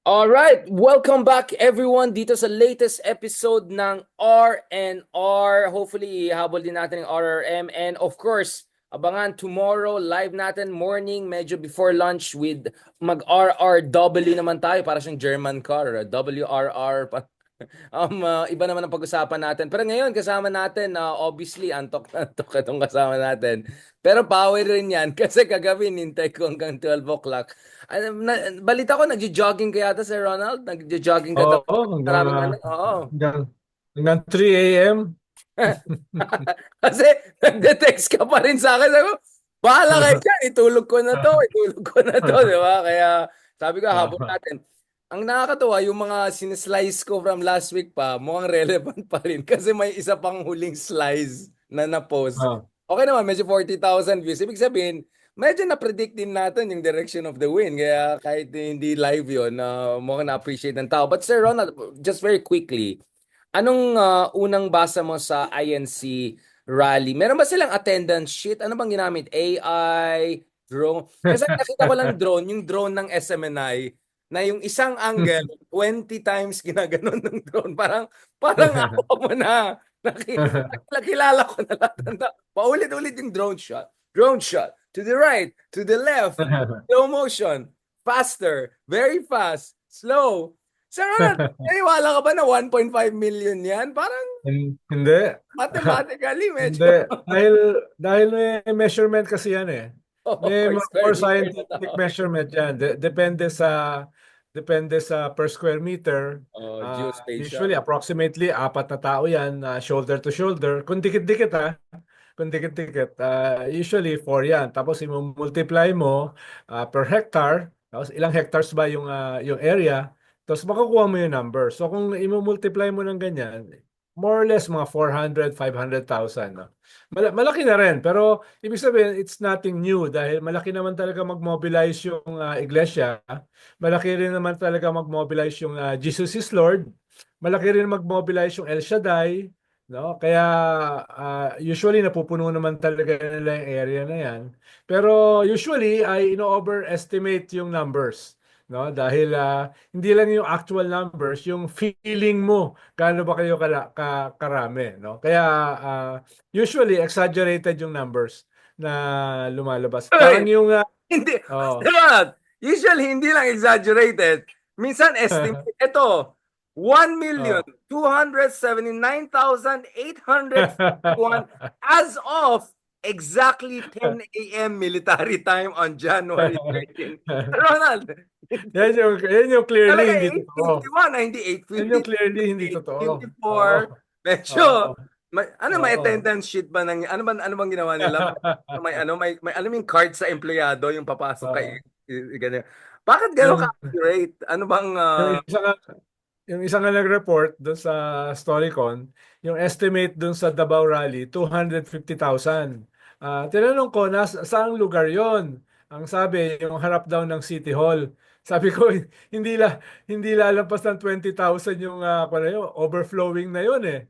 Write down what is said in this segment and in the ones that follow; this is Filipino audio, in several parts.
Alright, welcome back everyone dito sa latest episode ng R&R. Hopefully, habol din natin yung RRM. And of course, abangan tomorrow, live natin morning, medyo before lunch with mag-RRW naman tayo para siyang German car, WRR. Iba naman ang pag-usapan natin. Pero ngayon, kasama natin, obviously, antok na antok itong kasama natin. Pero power rin yan kasi kagabi nintay ko hanggang 12 o'clock. Balita ko, nagjo-jogging ka yata, Sir Ronald? Nagjo-jogging ka daw. Oo, hanggang, Maraming ano. Oo. hanggang, hanggang 3 a.m. Kasi nagde-text ka pa rin sa akin. Sabi ko, bahala kayo dyan. Itulog ko na to. Itulog ko na to. Di ba? Kaya sabi ko, habol natin. Ang nakakatuwa, yung mga sinislice ko from last week pa, mukhang relevant pa rin. Kasi may isa pang huling slice na na-post. Ah, Okay naman, medyo 40,000 views. Ibig sabihin, medyo na-predict din natin yung direction of the wind. Kaya kahit hindi live yun, mukhang na-appreciate ng tao. But Sir Ronald, just very quickly, anong unang basa mo sa INC rally? Meron ba silang attendance sheet? Ano bang ginamit? AI, drone? Kasi nakita ko lang drone, yung drone ng SMNI, na yung isang angle, 20 times ginaganon ng drone. Parang ako mo na. Nakilala ko na lahat ng tao. Paulit-ulit yung drone shot, to the right, to the left, slow motion, faster, very fast, slow. Sir Ronald, naniwala ka ba na 1.5 million yan? Parang Hindi. mathematically Hindi. medyo Dahil may measurement kasi yan eh. May more square meter na scientific tao. measurement yan. Depende sa per square meter. Oh, Usually, geospatial. approximately, apat na tao yan, shoulder to shoulder. Kung dikit-dikit kung dikit-dikit, usually four yan. Tapos i-multiply mo per hectare. Tapos ilang hectares ba yung area. Tapos makukuha mo yung number. So kung i-multiply mo ng ganyan, more or less mga 400, 500,000. No? Malaki na rin. Pero ibig sabihin, it's nothing new dahil malaki naman talaga mag-mobilize yung iglesia. Malaki rin naman talaga mag-mobilize yung Jesus is Lord. Malaki rin mag-mobilize yung El Shaddai. No? Kaya usually napupuno naman talaga nila yung area na yan. Pero usually ay ino-overestimate yung numbers. No? Dahil hindi lang yung actual numbers, yung feeling mo gaano ba kayo karami. No? Kaya usually exaggerated yung numbers na lumalabas. Parang Wait, yung hindi. oh. Diba? Usually, hindi lang exaggerated. Minsan, estimate. Ito, Oh. 1,279,851 as of exactly 10 a.m. military time on January 13. Ronald, Yan yung clearly talaga hindi totoo. 8:51 na hindi Yan 8:50, yung clearly hindi totoo. Oo. 8:54. Medyo, Oo. may Oo. attendance sheet ba ng, ano bang ginawa nila? May alam mo yung card sa empleyado, yung papasok kay, Oo. ganyan. Bakit gano'n Yung ka-accurate? Ano bang, yung isa nga yung isa nga nag-report doon sa Storycon, yung estimate doon sa Davao Rally 250,000. Tinanong ko saang lugar 'yon? Ang sabi yung harap daw ng City Hall. Sabi ko hindi lalampas ng 20,000 yung kung ano yun, overflowing na 'yon eh.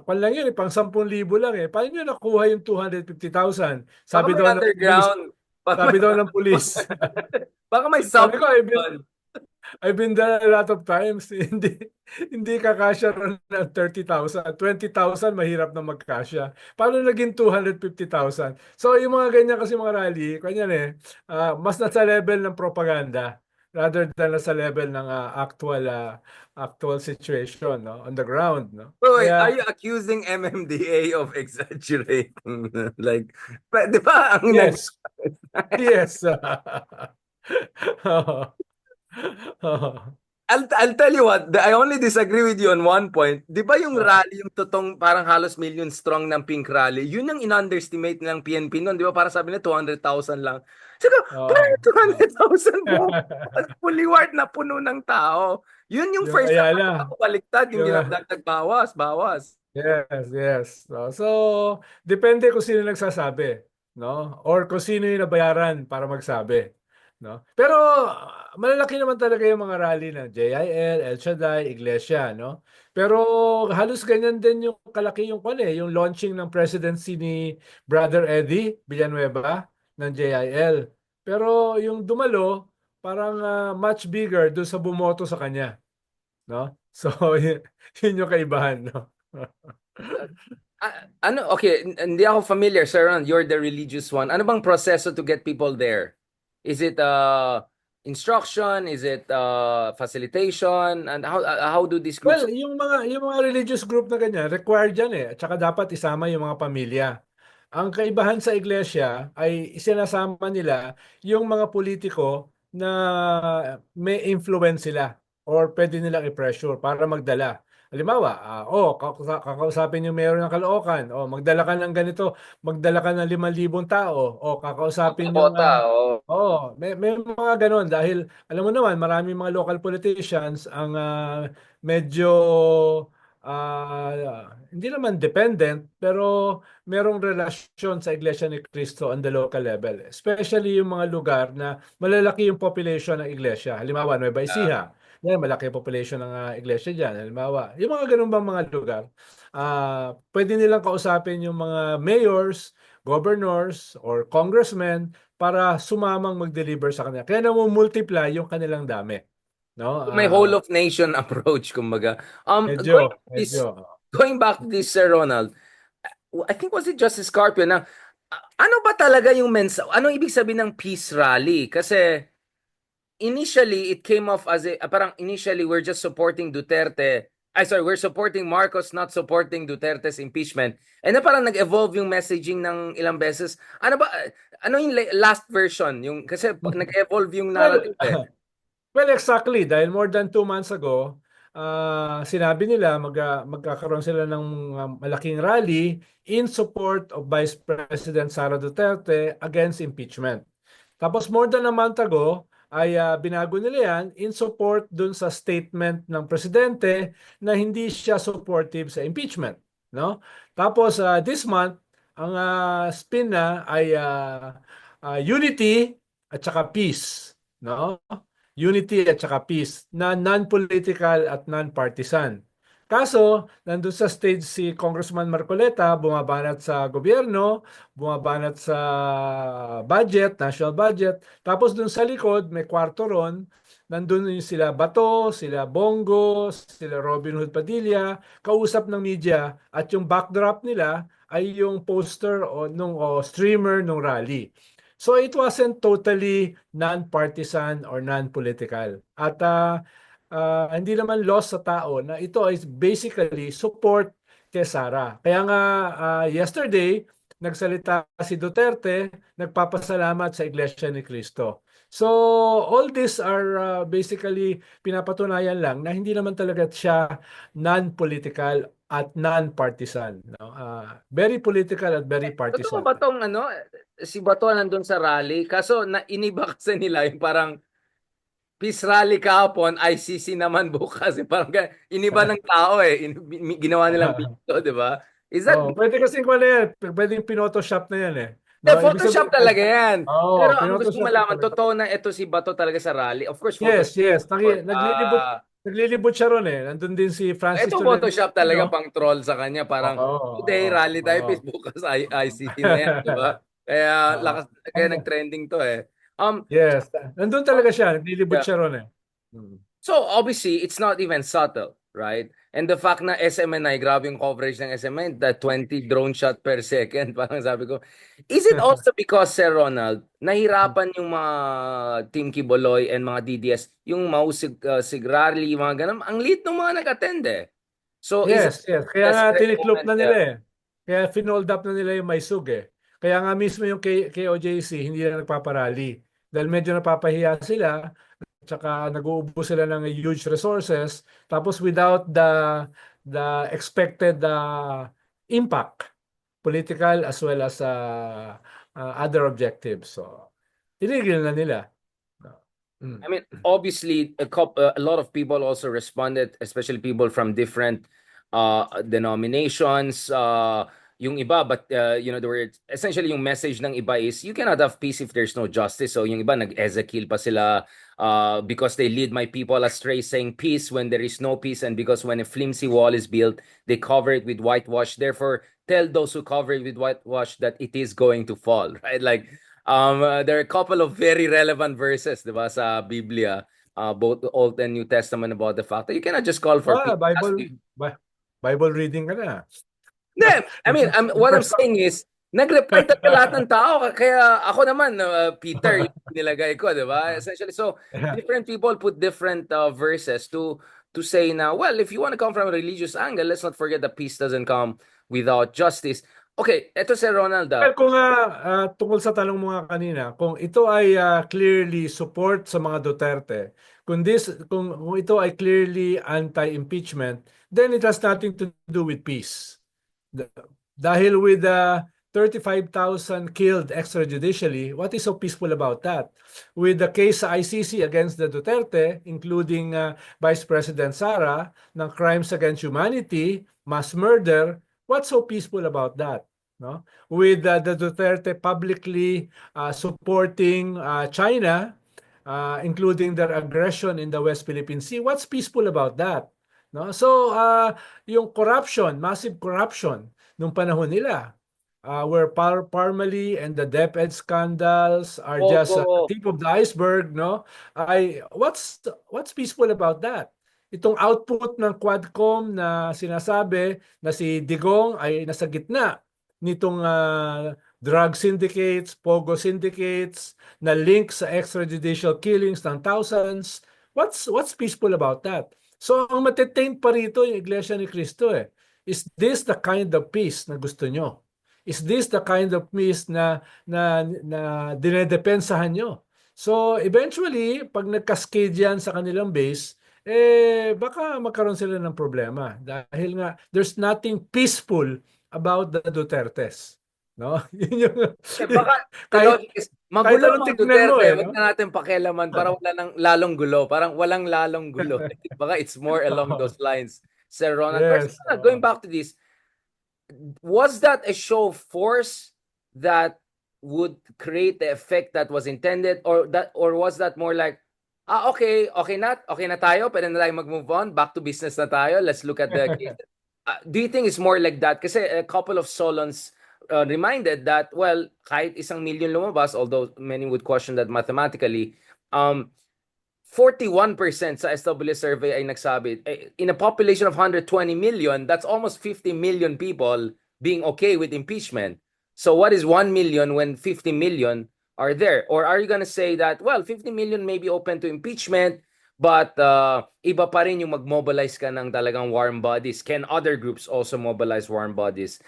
Kung lang yun, pang 10,000 lang eh. Paano nyo nakuha yung 250,000? baka Sabi may daw ng pulis. underground. Baka may, Sabi daw ng pulis. baka may Sabi ko, substation. I've been there a lot of times. Hindi kakasya ron ng 30,000. 20,000 mahirap na magkasya. Paano naging 250,000? So yung mga ganyan kasi mga rally, kanyan mas nasa level ng propaganda rather than nasa level ng actual situation, no, on the ground, no. Wait, are Kaya you accusing MMDA of exaggerating? Like, di ba ang nag... yes, yes. Oo. Oo. I'll tell you what, I only disagree with you on one point. Di ba yung Oo. rally, yung totoong parang halos million strong ng Pink Rally, yun yung in-underestimate ng PNP noon. Di ba para sabi nila 200,000 lang. Saka, parang Oo. Oo. 200,000 buong puliward na puno ng tao. Yun yung Yung first time Ayala, ako baliktad, yung yung dinagdag bawas, bawas. yes, yes. So, depende kung sino nagsasabi, no? Or kung sino yung nabayaran para magsabi, no? Pero malalaki naman talaga yung mga rally ng JIL, El Shaddai, Iglesia, no? Pero halos ganyan din yung kalaki yung yung launching ng presidency ni Brother Eddie Villanueva ng JIL. Pero yung dumalo, parang much bigger doon sa bumoto sa kanya, no? So, yun yung kaibahan, no? Ano, okay, hindi ako familiar, Sir Ron. You're the religious one. Ano bang proseso to get people there? Is it instruction? Is it facilitation? And how do these groups? Well, yung mga religious group na ganyan, required yan eh. At saka dapat isama yung mga pamilya. Ang kaibahan sa iglesia ay isinasama nila yung mga politiko na may influence sila or pwede nilang i-pressure para magdala. Halimbawa, kakausapin yung mayor ng Caloocan, magdala ka ng ganito, magdala ka ng 5,000 tao, kakausapin yung Bota, oh. may mga ganon dahil alam mo naman, maraming mga local politicians ang medyo hindi naman dependent pero merong relasyon sa Iglesia ni Cristo on the local level. Especially yung mga lugar na malalaki yung population ng iglesia. Halimbawa, Nueva Ecija. Yan, malaki yung population ng iglesia dyan. Halimbawa, yung mga ganun bang mga lugar, pwede nilang kausapin yung mga mayors, governors, or congressmen para sumamang mag-deliver sa kanila. Kaya multiply yung kanilang dami. No? May whole of nation approach, kumbaga. Going Medyo, back to this, medyo. going back to this, Sir Ronald, I think was it Justice Scarpio na ano ba talaga yung ano ibig sabihin ng peace rally? Kasi initially it came off as parang initially we're just supporting Duterte. We're supporting Marcos, not supporting Duterte's impeachment. And na parang nag-evolve yung messaging ng ilang beses. Ano ba, ano yung last version? Yung, kasi nag-evolve yung Well, narrative eh. well, exactly. Dahil more than 2 months ago, sinabi nila magkakaroon sila ng malaking rally in support of Vice President Sara Duterte against impeachment. Tapos more than a month ago, ay binago nila yan in support dun sa statement ng presidente na hindi siya supportive sa impeachment. No? Tapos this month, ang spin na ay unity at saka peace. No? Unity at saka peace na non-political at non-partisan. Kaso, nandun sa stage si Congressman Marcoleta, bumabanat sa gobyerno, bumabanat sa budget, national budget. Tapos dun sa likod, may kwarto ron, nandun yung sila Bato, sila Bongo, sila Robin Hood Padilla, kausap ng media, at yung backdrop nila ay yung poster o streamer nung rally. So it wasn't totally non-partisan or non-political. At hindi naman lost sa tao na ito is basically support kay Sara. Kaya nga yesterday, nagsalita si Duterte, nagpapasalamat sa Iglesia ni Cristo. So all these are basically pinapatunayan lang na hindi naman talaga siya non-political at non-partisan. No? Very political at very Totoo partisan. ba tong ano, si Bato nandun sa rally? Kaso iniba kasi nila yung parang peace rally kahapon, ICC naman bukas. Parang iniba ng tao eh. Ginawa nilang video, di ba? Is that Pwede kasing wala yan. Pwedeng pinotoshop na yan eh. No, ibig Photoshop sabihin, talaga yan. Pero ang gusto ko pinotoshop na malaman, talaga. totoo na ito si Bato talaga sa rally. Of course, Yes, Photoshop. yes. Of course. Naglilibot siya ron eh. Nandun din si Francis Ito Photoshop talaga Tolentino. pang troll sa kanya. Parang, Oo, today, oo, rally tayo, oo. Facebook sa ICC na yan, di ba? Kaya, Oo. kaya nag-trending to eh. Yes. Nandun talaga siya. Naglilibot Yeah. siya ron eh. Hmm. So obviously, it's not even subtle, right? And the fact na SMNI, grabe yung coverage ng SMNI, the 20 drone shot per second, parang sabi ko, is it also because, Sir Ronald, nahirapan yung mga Team Kiboloy and mga DDS, yung Mausig Sigrarli, mga ganun, ang liit ng mga nag-attend eh. So is it Yes, yes. Kaya nga desperate tiniklop moment? na nila eh. Kaya finold up na nila yung Maisug eh. Kaya nga mismo yung KOJC hindi na nagpaparally. Dahil medyo napapahiya sila, tsaka nag-uubos sila ng huge resources, tapos without the expected impact, political as well as other objectives. So, tinigil na nila. Mm. I mean, obviously, a lot of people also responded, especially people from different denominations. Yung iba, but there were essentially yung message ng iba is you cannot have peace if there's no justice. So yung iba nag-Ezekiel pa sila because they lead my people astray, saying peace when there is no peace, and because when a flimsy wall is built, they cover it with whitewash. Therefore, tell those who cover it with whitewash that it is going to fall. Right? Like There are a couple of very relevant verses, di ba, sa Biblia, both the Old and New Testament about the fact that you cannot just call for peace. Bible reading ka na. Hindi, I mean, what I'm saying is, nag-reply talaga lahat ng tao. Kaya ako naman, Peter, yung nilagay ko, di ba? Essentially, so different people put different verses to say na, well, if you want to come from a religious angle, let's not forget that peace doesn't come without justice. Okay, eto si Ronald. Well, kung tungkol sa tanong mo nga kanina, kung ito ay clearly support sa mga Duterte, kung ito ay clearly anti-impeachment, then it has nothing to do with peace. Dahil with 35,000 killed extrajudicially, what is so peaceful about that? With the case sa ICC against the Duterte, including Vice President Sara, ng crimes against humanity, mass murder, what's so peaceful about that? No? With the Duterte publicly supporting China, including their aggression in the West Philippine Sea, what's peaceful about that? No? So, yung corruption, massive corruption nung panahon nila, where Parmali and the DepEd scandals are just the tip of the iceberg, no? What's peaceful about that? Itong output ng Quadcom na sinasabi na si Digong ay nasa gitna nitong drug syndicates, pogo syndicates, na link sa extrajudicial killings ng thousands. What's peaceful about that? So ang matetain pa rito yung Iglesia ni Cristo eh. Is this the kind of peace na gusto nyo? Is this the kind of peace na dinedepensahan nyo? So eventually, pag nag-cascade yan sa kanilang base, baka magkaroon sila ng problema. Dahil nga, there's nothing peaceful about the Dutertes. No? Yun yung, Baka kahit, magulo anong mga tignan mo Duterte, no? wag na natin pakialaman para wala nang lalong gulo. Parang walang lalong gulo. Baka it's more along those lines, Sir Ronald. Yes. But going back to this, was that a show of force that would create the effect that was intended, or was that more like, okay na tayo, pwede na tayo mag-move on, back to business na tayo, let's look at the case. Do you think it's more like that? Kasi a couple of Solons reminded that, well, kahit 1,000,000 lumabas, although many would question that mathematically, 41% sa SW survey ay nagsabi, in a population of 120 million, that's almost 50 million people being okay with impeachment. So what is 1 million when 50 million are there? Or are you going to say that, well, 50 million may be open to impeachment, but iba pa rin yung mag-mobilize ka ng talagang warm bodies? Can other groups also mobilize warm bodies?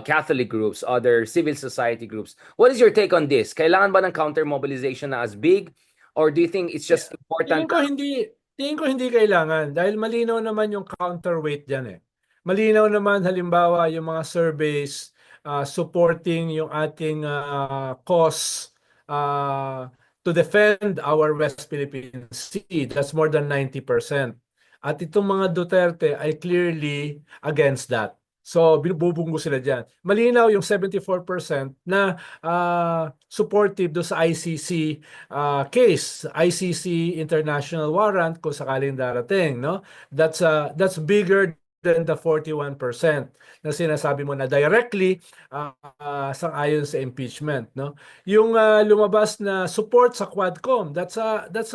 Catholic groups, other civil society groups. What is your take on this? Kailangan ba ng counter-mobilization na as big? Or do you think it's just important? Tingin ko hindi kailangan dahil malinaw naman yung counterweight diyan eh. Malinaw naman halimbawa yung mga surveys supporting yung ating cause to defend our West Philippine Sea. That's more than 90%. At itong mga Duterte ay clearly against that. So, bubunggo sila dyan. Malinaw yung 74% na supportive do sa ICC case, ICC international warrant kung sakaling darating, no? That's bigger than the 41% na sinasabi mo na directly sang-ayon sa impeachment, no? Yung lumabas na support sa Quadcom, that's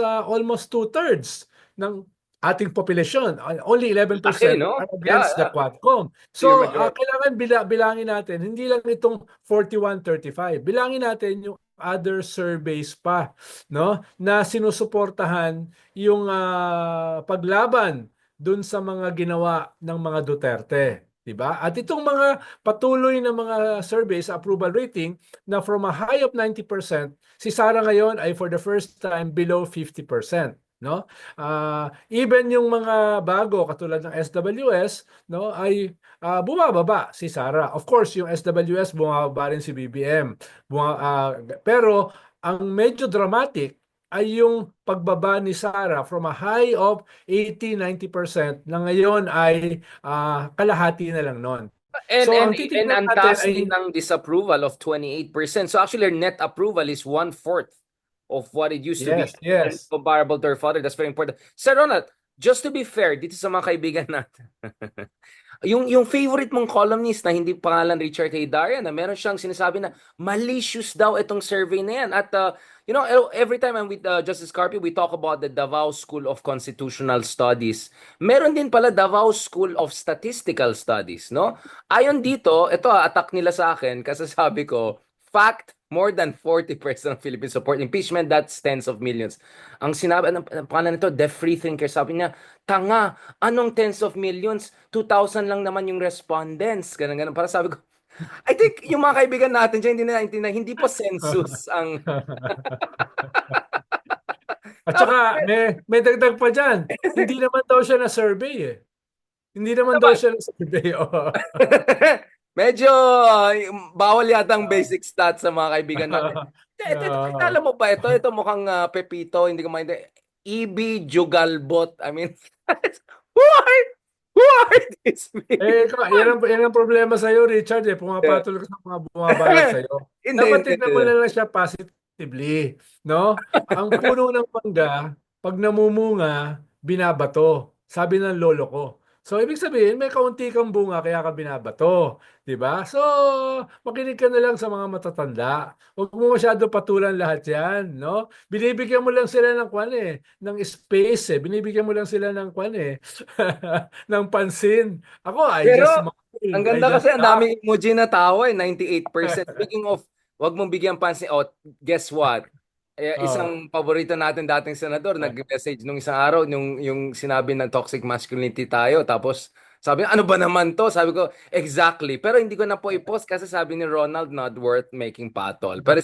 almost 2/3 ng ating population. Only 11% no? are against the Quadcom. So, kailangan bilangin natin, hindi lang itong 41-35. Bilangin natin yung other surveys pa, no? Na sinusuportahan yung paglaban dun sa mga ginawa ng mga Duterte. Diba? At itong mga patuloy na mga surveys, approval rating, na from a high of 90%, si Sara ngayon ay for the first time below 50%. No? Even yung mga bago katulad ng SWS, no, ay bumababa si Sara. Of course, yung SWS bumababa rin si BBM. Pero ang medyo dramatic ay yung pagbaba ni Sara from a high of 80-90% na ngayon ay kalahati na lang noon. So ang titignan ang natin taas ay din ng disapproval of 28%. So actually, our net approval is 1/4 of what it used to be. yes. Comparable to our father. That's very important. Sir Ronald, just to be fair, dito sa mga kaibigan natin, yung favorite mong columnist na hindi pangalan Richard K. Daryan, na meron siyang sinasabi na malicious daw itong survey na yan. At every time I'm with Justice Carpio, we talk about the Davao School of Constitutional Studies. Meron din pala Davao School of Statistical Studies, no? Ayon dito, ito attack nila sa akin kasi sabi ko, fact, more than 40% of Philippines support impeachment. That's tens of millions. Ang sinabi, ang pangalan nito, The Free Thinker, sabi niya, tanga, anong tens of millions? 2,000 lang naman yung respondents. Ganun, ganun. Para sabi ko, I think yung mga kaibigan natin dyan, hindi na naintindihan, hindi pa census ang... At Tapos, saka may dagdag pa diyan. Hindi naman daw siya na survey eh. Hindi naman daw naman, siya na survey. Oh. medyo bawal yata ang basic stats sa mga kaibigan natin. Ah, Alam mo ba ito? Ito mukhang Pepito, hindi ko maintindihan. EB Jugalbot. I mean, who are, who are these people? yan ang problema sa iyo, Richard, eh. Pumapatol ka sa mga bumabalat sa iyo. Hindi, Dapat hindi, tignan mo hindi. na lang siya positively, no? Ang puno ng mangga, pag namumunga, binabato. Sabi ng lolo ko. So, ibig sabihin, may kaunti kang bunga kaya ka binabato. 'Di ba? So, makinig ka na lang sa mga matatanda. Huwag mo masyado patulan lahat yan, no? Binibigyan mo lang sila ng kwan eh, ng space eh. Binibigyan mo lang sila ng kwan eh, ng pansin. Ako, I Pero, just ang smile. I ganda just kasi, ang laugh. daming emoji na tawa eh, 98%. Speaking of, wag mong bigyan pansin, oh, guess what? Oh. Isang paborito natin dating senador, nag-message nung isang araw, yung sinabi na toxic masculinity tayo, tapos sabi niya, ano ba naman to? Sabi ko, exactly. Pero hindi ko na po i-post kasi sabi ni Ronald, not worth making patol. Pero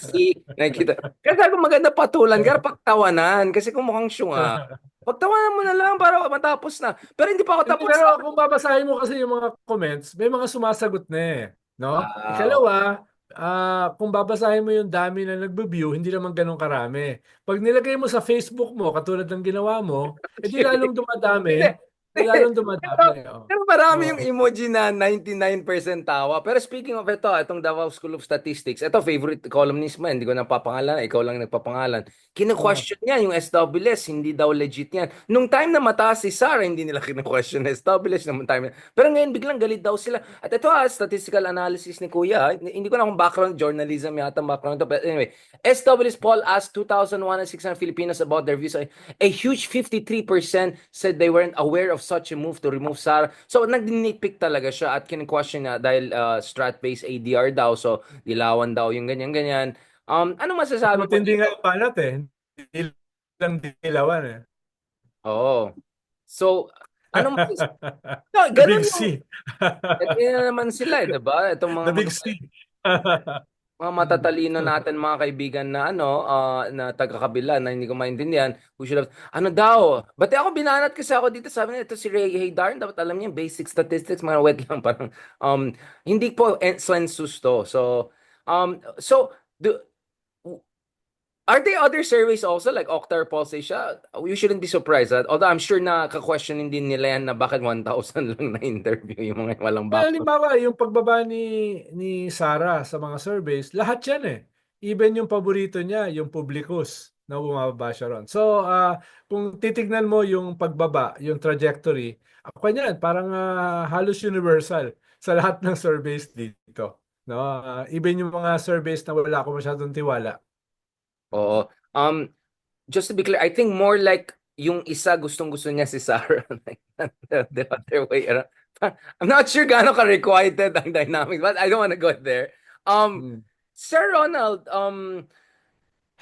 nakikita. Kaya sabi ko, maganda patulan, kaya pagtawanan, kasi kung mukhang syunga, pagtawanan mo na lang para matapos na. Pero hindi pa ako Hindi, tapos. pero kung babasahin mo kasi yung mga comments, may mga sumasagot na eh. No? Wow. Ikalawa, kung babasahin mo yung dami na nagbe-view, hindi naman ganun karami. Pag nilagay mo sa Facebook mo, katulad ng ginawa mo, edi lalong Hindi. dumadami. Lalong dumadami. Oh. Pero marami Oh. yung emoji na 99% tawa. Pero speaking of ito, itong Davao School of Statistics, ito favorite columnist mo, hindi ko napapangalan, ikaw lang nagpapangalan. Oh. Kino-question niya yung SWS, hindi daw legit yan. Nung time na mataas si Sarah, hindi nila kino-question na SWS naman time. Pero ngayon biglang galit daw sila. At ito statistical analysis ni Kuya, hindi ko na kung background, journalism yata ang background to. But anyway, SWS poll asked 2,106 Filipinos about their views. A huge 53% said they weren't aware of such a move to remove Sarah. So, nag-nitpick talaga siya at kine-question niya dahil strat-based ADR daw. So, dilawan daw yung ganyan-ganyan. Ano Mas masasabi mo matindi nga dito? yung banat eh. Hindi lang dilawan eh. Oo. So, ano masasabi? No, The Big ganun yung, C. ganyan na naman sila eh, diba? Itong The Big C. mga Hmm. matatalino natin mga kaibigan na na taga-kabila na hindi ko maintindihan, we should have, ano daw, bati ako binanat kasi ako dito, sabi niya ito si Ray Haydarn, dapat alam niya yung basic statistics, mga wet lang parang hindi po census to. So are there other surveys also like Okta or Pulse Asia? You shouldn't be surprised. Although I'm sure na ka-questionin din nila yan na bakit 1,000 lang na interview yung mga walang Well, background. halimbawa, yung pagbaba ni Sarah sa mga surveys, lahat yan eh. Even yung paborito niya, yung Publicus, na bumababa siya ron. So, kung titignan mo yung pagbaba, yung trajectory, ako yan, parang halos universal sa lahat ng surveys dito. No? Even yung mga surveys na wala ako masyadong tiwala. Oo. Just to be clear, I think more like yung isa gustong-gusto niya si Sarah. Like, the other way around. I'm not sure gaano ka-requited ang dynamics, but I don't want to go there. Um, Hmm. Sir Ronald,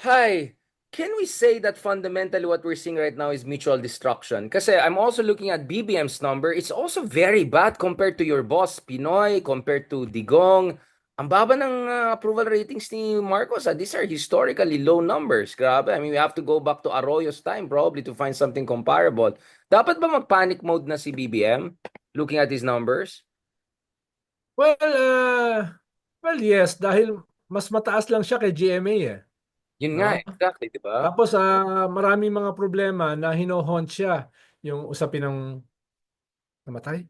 hi. Can we say that fundamentally what we're seeing right now is mutual destruction? Kasi I'm also looking at BBM's number. It's also very bad compared to your boss, Pinoy, compared to Digong. Ang baba ng approval ratings ni Marcos. These are historically low numbers. Grabe. I mean, we have to go back to Arroyo's time probably to find something comparable. Dapat ba mag-panic mode na si BBM looking at these numbers? Well, yes, dahil mas mataas lang siya kay GMA eh. Yun nga, No? exactly, di ba? Tapos maraming mga problema na hino-haunt siya. Yung usapin ng namatay.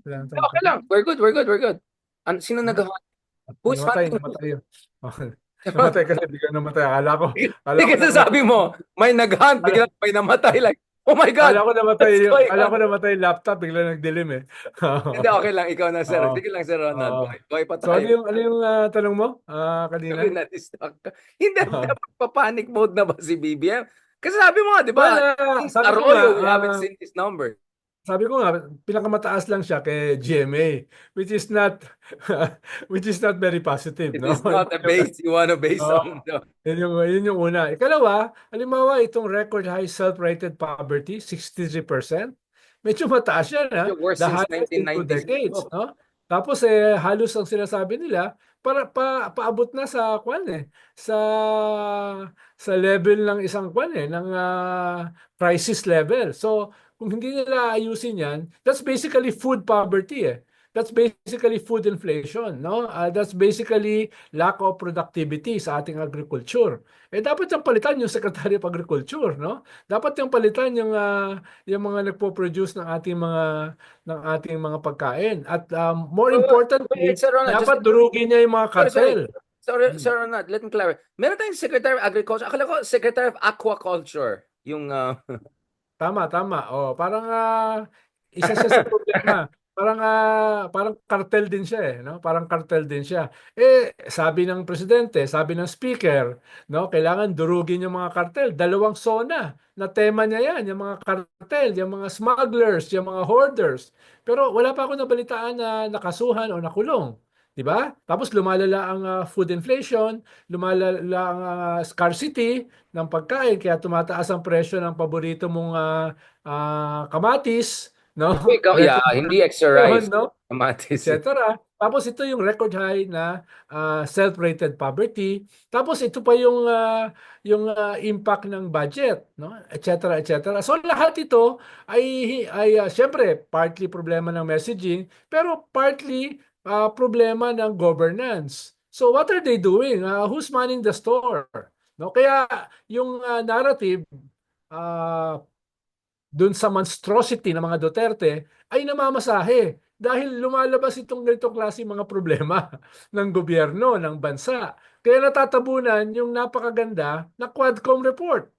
Wala nang Okay namatay. lang. We're good, we're good, we're good. Sino Ha? Who's Namatay, hunting who? namatay yun. Namatay kasi hindi ka namatay. Akala ko Kasi namatay. sabi mo, may nag-hunt, biglang may namatay. Like, Oh my God! What's going Kala ko on? namatay yung laptop, bigla nagdilim eh. Hindi, okay lang. Ikaw na, sir. Oo. Sige lang, Sir Ronald. Oo. Buhay pa So ano tayo. yung tanong mo Sabi kanina? na, distract ka. Hindi, pa-panic mode na ba si BBM? Kasi sabi mo nga, di Well, ba? Since sabi ko nga, Arroyo, we haven't seen his number. sabi ko nga, pinakamataas lang siya kay GMA, which is not which is not very positive, It no? is not a base you want to base Oo, on. No? yun yung una. Ikalawa, halimbawa itong record high self-rated poverty, 63%. Medyo mataas yan, ha? The worst The since highest in 2 decades, 1996. Oh. no? Tapos halos ang sinasabi nila paabot na sa kwan sa level ng isang kwan ng crisis level. So, kung hindi nila ayusin yan, that's basically food poverty eh. That's basically food inflation, no? That's basically lack of productivity sa ating agriculture. Dapat yung palitan yung Secretary of Agriculture, no? Dapat yung palitan yung mga nagpo-produce ng ating mga pagkain. At more Wait, importantly, Sir Ronald, just dapat durugin niya yung mga sorry, sorry. kartel. Sorry, Hmm. Sir Ronald, let me clarify. Meron tayong Secretary of Agriculture. Akala ko Secretary of Aquaculture. Yung Tama, tama. Oh, parang isa siya sa problema. Parang cartel din siya no? Parang cartel din siya. Sabi ng presidente, sabi ng speaker, no, kailangan durugin yung mga cartel. Dalawang SONA na tema niya 'yan, yung mga cartel, yung mga smugglers, yung mga hoarders. Pero wala pa ako nabalitaan na nakasuhan o nakulong. 'Di ba? Tapos lumalala ang food inflation, lumalala ang scarcity ng pagkain kaya tumataas ang presyo ng paborito mong kamatis, no? ikaw, yeah, Record hindi extra yun, rice. no? Kamatis. Etc. Tapos ito yung record high na self-rated poverty. Tapos ito pa yung impact ng budget, no? Etc. etc. So lahat ito ay syempre partly problema ng messaging, pero partly problema ng governance. So what are they doing? Who's manning the store? No? Kaya yung narrative uh, dun sa monstrosity ng mga Duterte ay namamasahe dahil lumalabas itong ganitong klase mga problema ng gobyerno, ng bansa. Kaya natatabunan yung napakaganda na Quadcom report,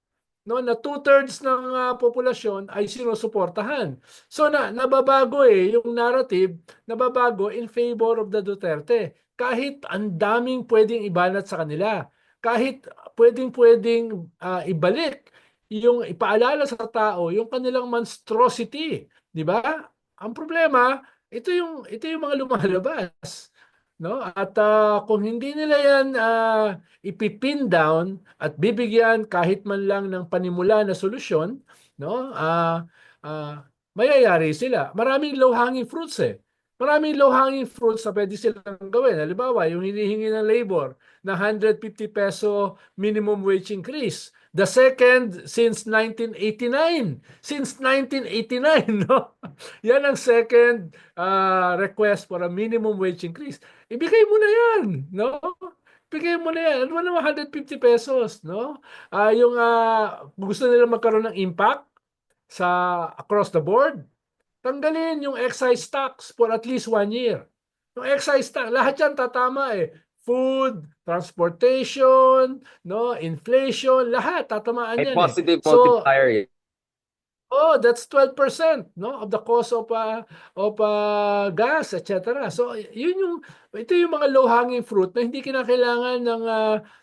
no, na two-thirds ng populasyon ay sinusuportahan. So nababago yung narrative, nababago in favor of the Duterte. Kahit ang daming pwedeng ibanat sa kanila, kahit pwedeng ibalik yung ipaalala sa tao yung kanilang monstrosity, 'di ba? Ang problema, ito yung mga lumalabas, no? At kung hindi nila 'yan ipipin down at bibigyan kahit man lang ng panimula na solusyon, no? Mayayari sila. Maraming low-hanging fruits eh. Maraming low-hanging fruits na pwede silang gawin. Halimbawa, yung hinihingi ng labor na 150 peso minimum wage increase. The second since 1989. Since 1989, no? Yan ang second request for a minimum wage increase. Ibigay mo na yan, no? Bigay mo na yan. Ano naman 150 pesos, no? Yung gusto nila magkaroon ng impact sa across the board, tanggalin yung excise tax for at least 1 year. Yung excise tax, lahat yan tatama eh. Food, transportation, no, inflation, lahat tatamaan May yan eh. positive So, multiplier. oh, that's 12%, no, of the cost of gas, etc. So, ito yung mga low-hanging fruit na hindi kinakailangan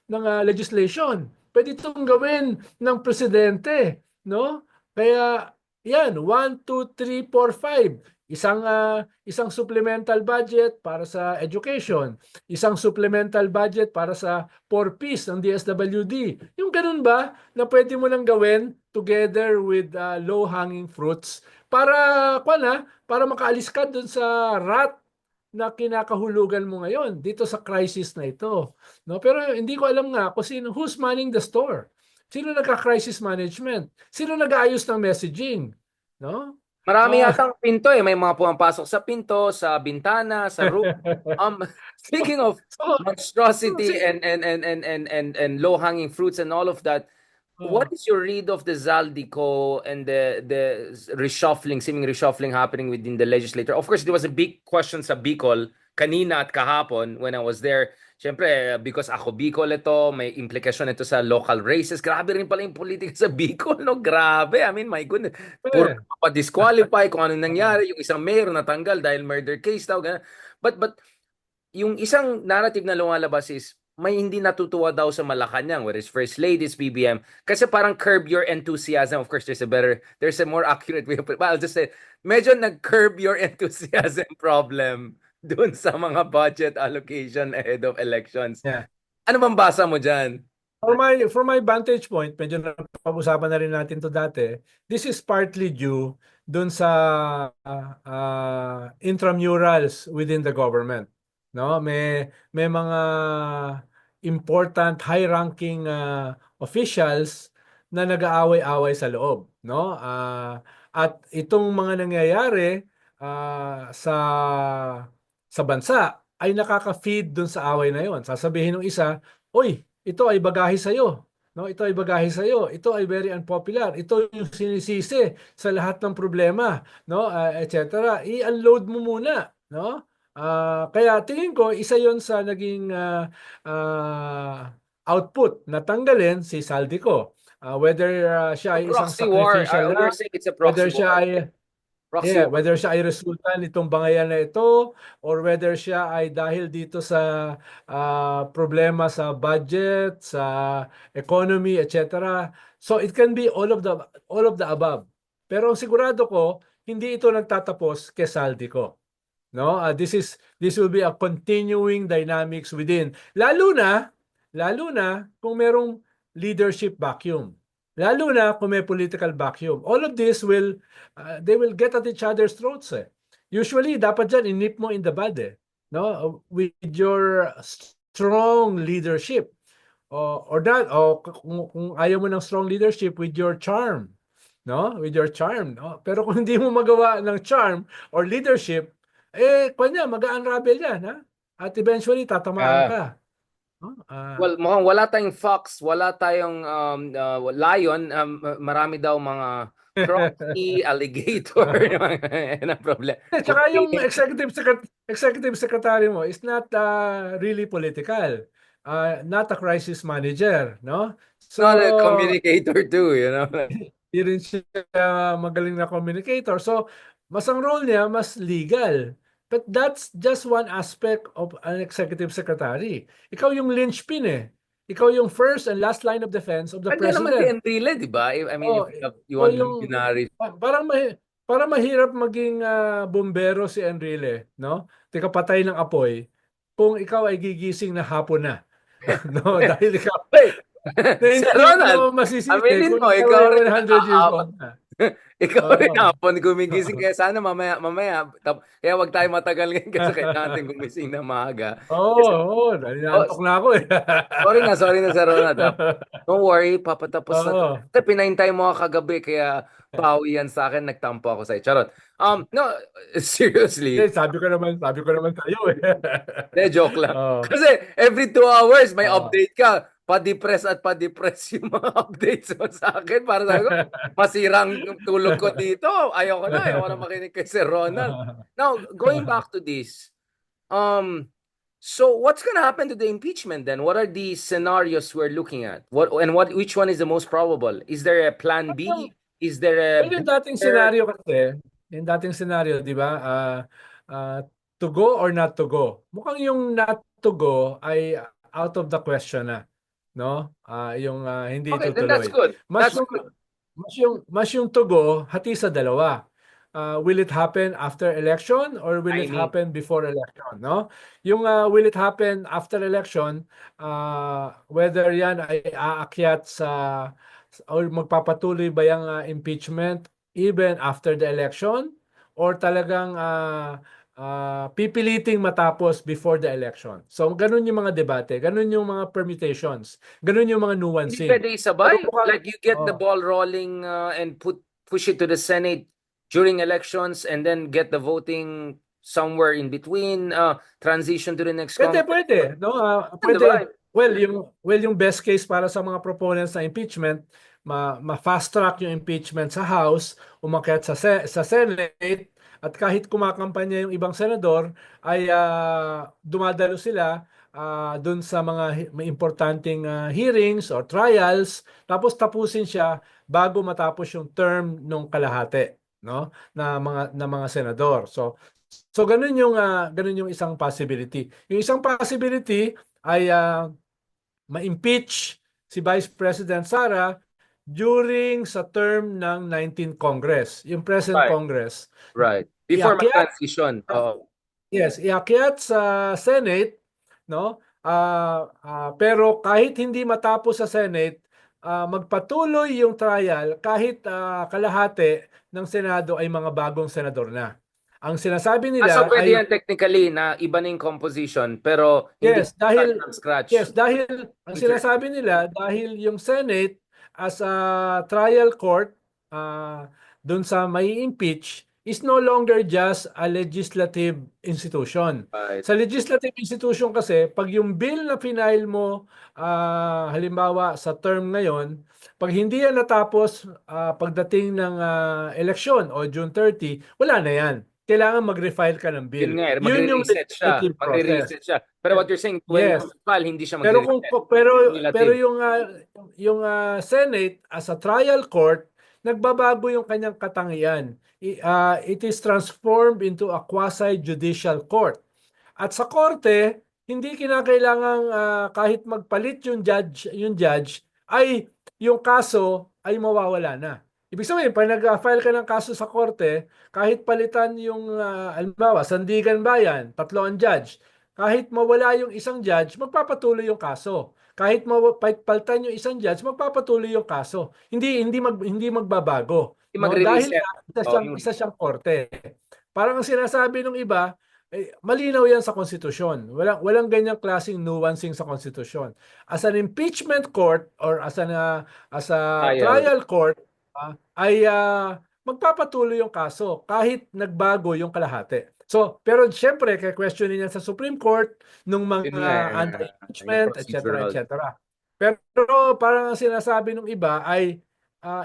ng legislation. Pwede itong gawin ng presidente, no? Kaya yan, 1, 2, 3, 4, 5. Isang supplemental budget para sa education, isang supplemental budget para sa 4Ps ng DSWD. Yung ganun ba na pwede mo nang gawin together with low-hanging fruits para makaalis ka dun sa rat na kinakahulugan mo ngayon dito sa crisis na ito. No? Pero hindi ko alam nga kung who's manning the store. Sino nagka-crisis management? Sino nag-aayos ng messaging? No? Marami Ah, yatang pinto eh. May mga pumapasok sa pinto, sa bintana, sa roof. Um, speaking of so, monstrosity si- and low-hanging fruits and all of that, what oh, is your read of the Zaldico and the reshuffling, seeming reshuffling happening within the legislature? Of course, there was a big question sa Bicol kanina at kahapon when I was there. Siyempre, because ako Bicol ito, may implikasyon ito sa local races. Grabe rin pala yung politika sa Bicol, no? Grabe. I mean, my goodness. Puro Eh, pa-disqualify kung ano ah, nangyari. Yung isang mayor natanggal dahil murder case daw. Ganun. But yung isang narrative na lumalabas is may hindi natutuwa daw sa Malacanang, whereas First Lady's BBM, kasi parang curb your enthusiasm. Of course, there's a more accurate way of it. But I'll just say, medyo nag-curb your enthusiasm problem dun sa mga budget allocation ahead of elections. yeah. Ano bang basa mo dyan? For my vantage point, medyo napag-usapan na rin natin to dati. This is partly due dun sa intramurals within the government. No, may mga important high-ranking officials na nag-aaway-away sa loob, no? At itong mga nangyayari sa bansa ay nakaka-feed dun sa away na 'yon. Sasabihin ng isa, "Oy, ito ay bagahe sa iyo." No, ito ay bagahe sa iyo. Ito ay very unpopular. Ito yung sinisisi sa lahat ng problema, no? Etc. I-unload mo muna, no? Kaya tingin ko isa 'yon sa naging output na tanggalin si Saldico. Whether siya A ay isang proxy war. sacrificial You're lamb, saying it's a whether proxy siya war. ay Proxy yeah, war. whether siya ay resulta nitong bangayan na ito or whether siya ay dahil dito sa problema sa budget, sa economy, etc. So it can be all of the above. Pero ang sigurado ko, hindi ito nagtatapos kay Saldico. No? This will be a continuing dynamics within. Lalo na kung merong leadership vacuum. Lalo na kung may political vacuum. All of this they will get at each other's throats. Usually, dapat dyan, inip mo in the bud. No? With your strong leadership. Or kung ayaw mo ng strong leadership, with your charm. No? With your charm. No? Pero kung hindi mo magawa ng charm or leadership, kanya, mag-unravel yan. Ha? At eventually, tatamaan Ah. ka. No? Well, mukhang wala tayong fox, wala tayong lion. Marami daw mga crocky, alligator, yan ang problem. Tsaka yung executive secretary mo is not really political. Not a crisis manager, no? So, Not a communicator too, you know. hindi rin siya magaling na communicator. So, mas ang role niya, mas legal. But that's just one aspect of an executive secretary. Ikaw yung linchpin eh. Ikaw yung first and last line of defense of the Nandiyan naman si president. Enrile, di ba? I mean, if Oh, you ikaw want yung luminaries. parang mahirap maging bombero si Enrile, no? Tika patay ng apoy kung ikaw ay gigising na hapon na. No, dahil ikaw Wait, na Sir hindi mo Ronald, naman masisisi aminin kung mo, ikaw ikaw ay rin 100 years old na. ikaw rin Oo. hapon gumigising kaya sana mamaya kaya wag tayo matagal ngayon kasi kailangan natin gumising na maaga. Oo, Kasi, oo, oh, nanantok na ako eh. sorry na Sir Ronald. Don't worry, papatapos na to. Oo. Kasi pinahintay mo ako kagabi kaya pawi yan sa akin, nagtampo ako sa Charot. No, seriously, Sabi ko naman sa iyo eh. joke lang. Oo. Kasi every 2 hours may Oo. update ka. Pa-depress at pa-depress yung mga updates mo sa akin. Para sabi ko, masirang tulog ko dito. Ayoko na makinig kay Sir Ronald. Now, going back to this, so what's gonna happen to the impeachment then? What are the scenarios we're looking at? Which one is the most probable? Is there a plan B? Is there a Well, yung dating scenario, di ba? Ah, to go or not to go. Mukhang yung not to go ay out of the question na, no? Yung hindi Okay, then that's tutuloy. good. Mas That's yung good. mas yung to go hati sa dalawa. Will it happen after election or will it Tiny. happen before election, no? Yung will it happen after election, whether yan ay aakyat or magpapatuloy ba yung impeachment even after the election or talagang pipiliting matapos before the election. So ganun yung mga debate, ganun yung mga permutations, ganun yung mga Hindi nuancing. pwede Pero isabay. mukhang Like you get the oh, ball rolling and push it to the Senate during elections and then get the voting somewhere in between, transition to the next pwede, Congress. pwede, no? Di ba? Pwede. Well, yung best case para sa mga proponents ng impeachment, ma-fast track yung impeachment sa House, umakyat sa Senate, at kahit kumakampanya yung ibang senador, ay dumadalo sila dun sa mga may importanteng hearings or trials, tapos tapusin siya bago matapos yung term nung kalahati, no, na mga senador. So ganun yung isang possibility. Yung isang possibility ay ma-impeach si Vice President Sara during sa term ng 19th Congress. Yung present Right. Congress. Right. Before Iakyat, mag-transition. Oo. yes, iakyat sa Senate, no? Pero kahit hindi matapos sa Senate, magpatuloy yung trial kahit kalahati ng Senado ay mga bagong senador na. Ang sinasabi So nila pwede ay yan technically na iba na yung composition pero hindi yes, start dahil from scratch. yes, dahil ang sinasabi nila dahil yung Senate as a trial court dun sa may impeach is no longer just a legislative institution. Right. Sa legislative institution kasi pag yung bill na final mo halimbawa sa term ngayon, pag hindi yan natapos pagdating ng eleksyon o June 30, wala na yan. Kailangan mag-refile ka ng Yun bill. nga, Yun yung magre-reset siya. legislative process. Magre-reset siya. Pero what you're saying, when Yes. municipal, hindi siya Pero kung magre-reset. pero Cumulative. yung Senate as a trial court, nagbabago yung kanyang katangian. It is transformed into a quasi-judicial court. At sa korte, hindi kinakailangang kahit magpalit yung judge ay yung kaso ay mawawala na. Ibig sabihin, pag nag-file ka ng kaso sa korte, kahit palitan yung halimbawa, Sandigan Bayan, tatlo ang judge. Kahit mawala yung isang judge, magpapatuloy yung kaso. Kahit palitan yung isang judge, magpapatuloy yung kaso. Hindi magbabago, Hindi no? Dahil magre-reset. isa Oh, siyang isa siyang korte. Parang ang sinasabi ng iba, malinaw yan sa konstitusyon. Walang ganyang klaseng nuancing sa konstitusyon. As an impeachment court or as a trial. trial court, ay magpapatuloy yung kaso kahit nagbago yung kalahati. So, pero siyempre, kaya questionin niya sa Supreme Court nung Yun nga, mga yung anti-impeachment, etc., procedural. etc. Pero parang ang sinasabi ng iba ay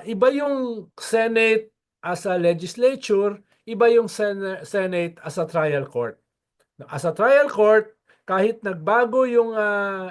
iba yung Senate as a legislature, iba yung Senate as a trial court. As a trial court, kahit nagbago yung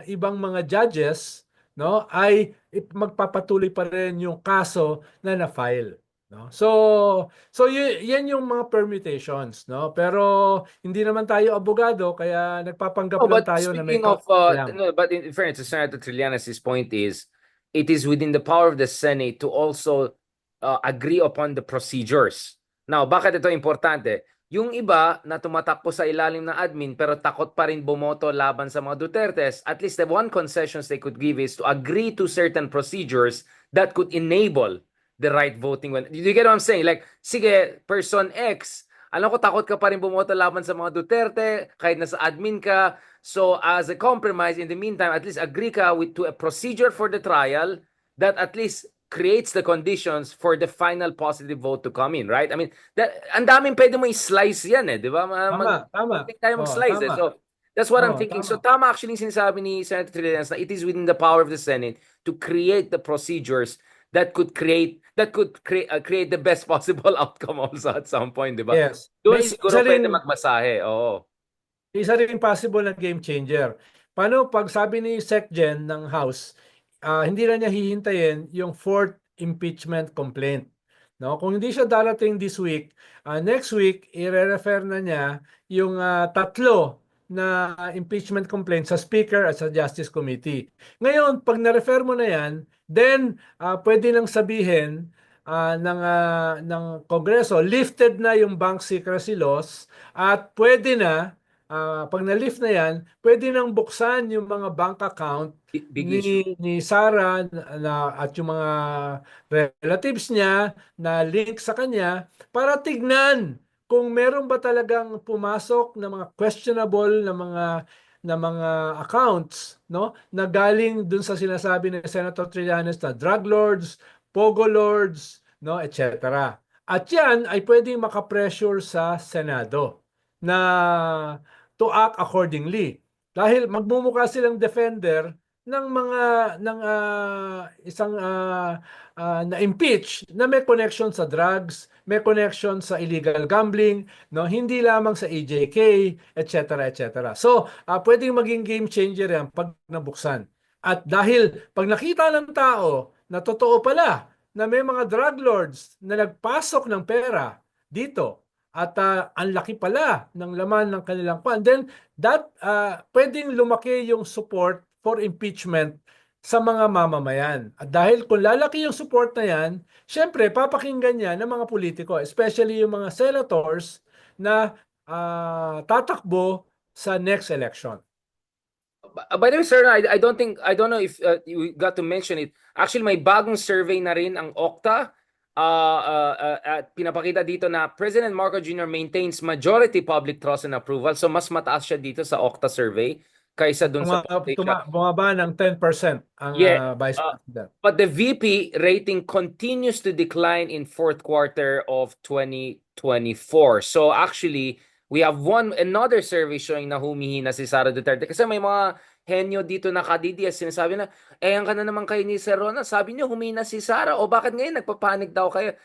ibang mga judges, no, ay magpapatuloy pa rin yung kaso na na-file, no? So yan yung mga permutations, no? Pero hindi naman tayo abogado kaya nagpapanggap Oh, lang but tayo na may speaking of, alam. no, but in fairness to Senator Trillanes' point is, it is within the power of the Senate to also agree upon the procedures. Now, bakit ito importante? Yung iba na tumatakbo sa ilalim ng admin pero takot pa rin bumoto laban sa mga Dutertes, at least the one concessions they could give is to agree to certain procedures that could enable the right voting. You get what I'm saying? Like, sige, person X, alam ko takot ka pa rin bumoto laban sa mga Duterte, kahit nasa admin ka. So as a compromise, in the meantime, at least agree ka to a procedure for the trial that at least creates the conditions for the final positive vote to come in, right? I mean, ang daming pwede mo i-slice yan di ba? Tama. Pwede tayo Oh, mag-slice tama. So that's what I'm Oh, thinking. So tama. tama actually yung sinasabi ni Senator Trillanes na it is within the power of the Senate to create the procedures that could create the best possible outcome also at some point, di ba? Yes. Doon May siguro pwede magmasahe. Oo. isa rin possible na game changer. Paano pag sabi ni SecGen ng House, hindi na niya hihintayin yung fourth impeachment complaint. No? Kung hindi siya darating this week, next week, i-refer na niya yung tatlo na impeachment complaint sa Speaker at sa Justice Committee. Ngayon, pag na-refer mo na yan, then pwede nang sabihin ng Kongreso, lifted na yung bank secrecy laws at pwede na pag na-lift na yan, pwede nang buksan yung mga bank account Big issue. ni Sarah at yung mga relatives niya na link sa kanya para tignan kung meron ba talagang pumasok na mga questionable na mga accounts, no, na galing dun sa sinasabi ni Senator Trillanes na drug lords, pogo lords, no, etc. At yan ay pwedeng makapressure sa Senado na to act accordingly. Dahil magmumukha silang defender ng mga isang na-impeach na may connection sa drugs, may connection sa illegal gambling, no? Hindi lamang sa EJK, etc. etc. So, pwedeng maging game changer yan pag nabuksan. At dahil pag nakita ng tao na totoo pala na may mga drug lords na nagpasok ng pera dito at ang laki pala ng laman ng kanilang kwan, then that pwedeng lumaki yung support for impeachment sa mga mamamayan. At dahil kung lalaki yung support na yan, syempre papakinggan yan ng mga politiko, especially yung mga senators na tatakbo sa next election. By the way, sir, I don't know if you got to mention it. Actually, may bagong survey na rin ang Okta. At pinapakita dito na President Marcos Jr. maintains majority public trust and approval. So mas mataas siya dito sa Okta survey kaysa dun sa Bumaba ng 10% ang Yeah. Vice President. But the VP rating continues to decline in fourth quarter of 2024. So actually, we have another survey showing na humihina si Sara Duterte. Kasi may mga henyo dito na kadidiyas. Sinasabi na, ang ka na naman kayo ni Sir Ronald. Sabi niyo, humina si Sara. O bakit ngayon nagpapanik daw kayo?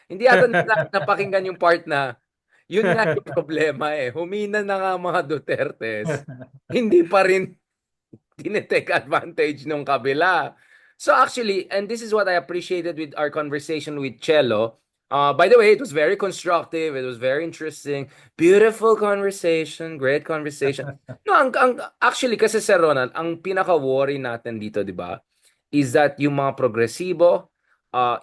Hindi yata napakinggan yung part na yun nga yung problema eh. Humina na nga mga Dutertes. Hindi pa rin tinetake advantage nung kabila. So actually, and this is what I appreciated with our conversation with Cello. By the way, it was very constructive. It was very interesting. Beautiful conversation. Great conversation. No, actually, kasi Sir Ronald, ang pinaka-worry natin dito, di ba, is that yung mga progresibo,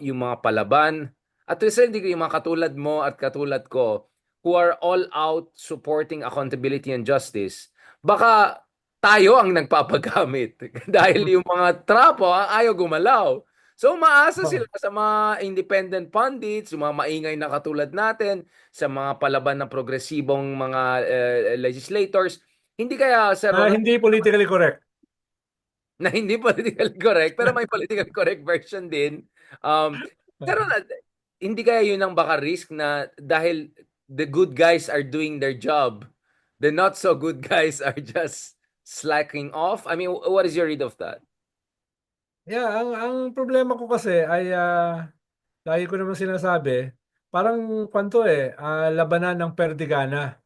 yung mga palaban, at to a certain degree, yung mga katulad mo at katulad ko, who are all out supporting accountability and justice, baka tayo ang nagpapagamit dahil yung mga trapo ayaw gumalaw. So maasa sila sa mga independent pundits, yung mga maingay na katulad natin, sa mga palaban ng progresibong mga legislators. Hindi kaya, Sir Ronald, Hindi politically correct. na hindi politically correct, pero may politically correct version din. Pero hindi kaya yun ang baka risk na dahil the good guys are doing their job, the not so good guys are just slacking off? I mean, what is your read of that? Yeah, ang problema ko kasi ay lagi ko naman sinasabi, parang kwanto labanan ng perdigana.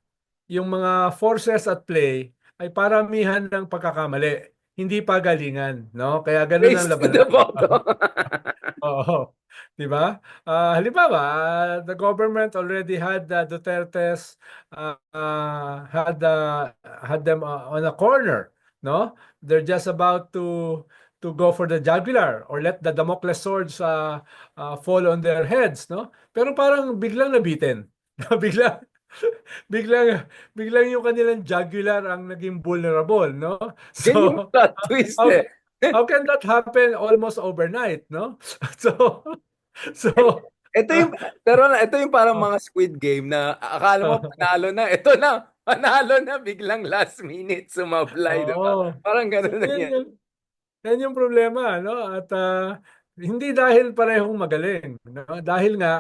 Yung mga forces at play ay paramihan ng pagkakamali, hindi pagalingan, no? Kaya ganun ang Race to the labanan. bottom. Oo. 'Di ba? Halimbawa, the government already had Duterte's had them on a corner, no? They're just about to go for the jugular or let the Damocles swords fall on their heads, no? Pero parang biglang nabitin. Biglang biglang biglang yung kanilang jugular ang naging vulnerable, no? Yan yung So, plot twist how, eh. how can that happen almost overnight, no? So, so, Ito yung, pero ito yung parang mga Squid Game na akala mo panalo na. Ito na, panalo na biglang last minute sumablay, di ba? oo. Parang So, gano'n na yan. yan yung problema, no? At hindi dahil parehong magaling, no? Dahil nga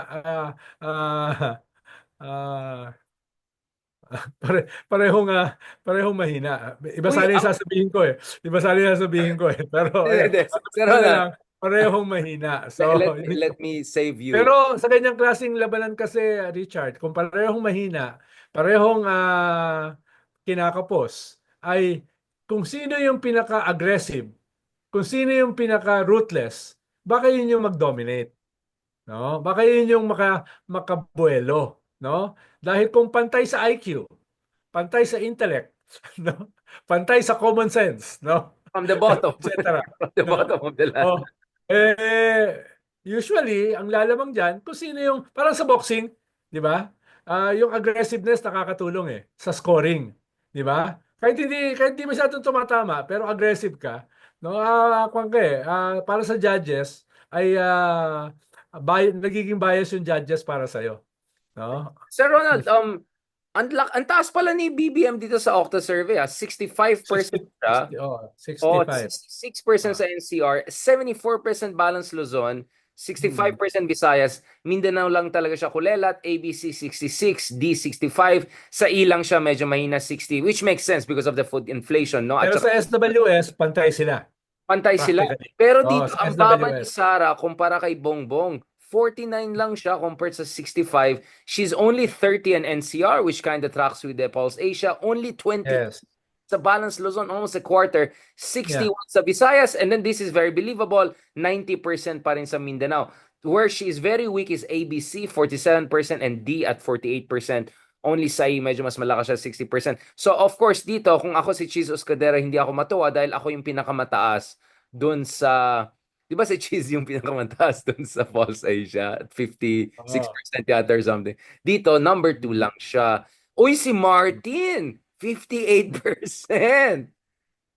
ah, parehong mahina. Iba Uy, sana yung sasabihin ko eh. Iba sana yung sasabihin ko eh. Pero hindi, ayan, hindi. Sir ko na Ronald, lang, parehong mahina. So, let me save you. pero sa ganyang klaseng labanan kasi, Richard, kung parehong mahina, parehong kinakapos, ay kung sino yung pinaka-aggressive, kung sino yung pinaka-ruthless, baka yun yung mag-dominate. No? Baka yun yung makabuelo. No? Dahil kung pantay sa IQ, pantay sa intellect, no? Pantay sa common sense, no? From the bottom. Etc. From the No? bottom of the Oh, ladder. usually, ang lalamang dyan, kung sino yung, parang sa boxing, di ba? Yung aggressiveness nakakatulong sa scoring. Di ba? Kahit hindi masyadong tumatama, pero aggressive ka, no? Kung para sa judges, ay nagiging bias yung judges para sa'yo. No? Sir Ronald, ang taas pala ni BBM dito sa Okta survey, 65% 60, siya. 60, oh, Oh, 65. 66% sa NCR, 74% Balance Luzon, 65% Visayas, Mindanao lang talaga siya kulelat, ABC 66, D 65, sa ilang siya medyo mahina 60, which makes sense because of the food inflation, no? At Pero saka sa SWS, pantay sila. pantay sila. Practically. Pero Oh, dito, sa ang baba ni SWS. Sara kumpara kay Bongbong. 49 lang siya compared sa 65. She's only 30 in NCR, which kind of tracks with the Pulse Asia. Only 20 Yes. sa Balance Luzon, almost a quarter. Yeah. 61 sa Visayas. And then this is very believable, 90% pa rin sa Mindanao. Where she is very weak is ABC, 47%, and D at 48%. Only Sai, medyo mas malakas siya, 60%. So, of course, dito, kung ako si Cheese Oscadera, hindi ako matuwa dahil ako yung pinakamataas dun sa... Di ba si Cheese yung pinakamataas dun sa Pulse Asia? At Oh. 56% yata or something. Dito, number 2 lang siya. Uy, si Martin! 58%.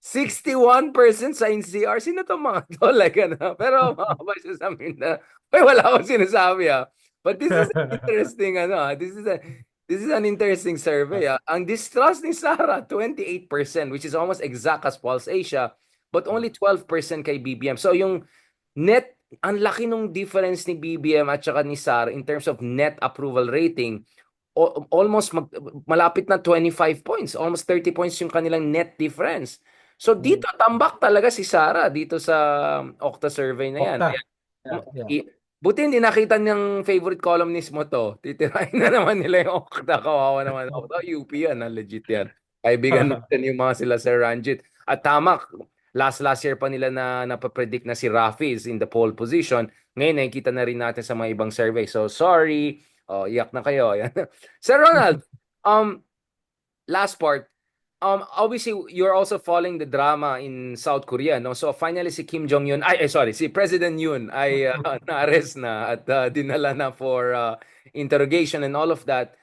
61% sa NCR. Sino to mga to? Like, ano? Pero makakabay siya sa amin na, ay, wala akong sinasabi, ah. But this is an interesting, ano, ah. This is an interesting survey, ah. Ang distrust ni Sarah, 28%, which is almost exact as Pulse Asia, but only 12% kay BBM. So, yung net, ang laki nung difference ni BBM at saka ni Sarah in terms of net approval rating, almost malapit na 25 points, almost 30 points yung kanilang net difference. So dito, tambak talaga si Sarah dito sa Okta survey na yan. Okta. Ayan. Yeah. Yeah. Buti hindi nakita niyang favorite columnist mo to. Titirahin na naman nila yung Okta. Kawawa naman. Okta, UP yan. Legit yan. Kaibigan natin yung mga sila Sir Ranjit. At tama, last year pa nila na napapredict na si Rafi is in the pole position. Ngayon, nakikita na rin natin sa mga ibang survey. So, sorry. Oh, iyak na kayo. Ayan. Sir Ronald, um, last part, obviously you're also following the drama in South Korea, no? So finally si Kim Jong Un, sorry, si President Yoon ay na-arrest na at dinala na for interrogation and all of that.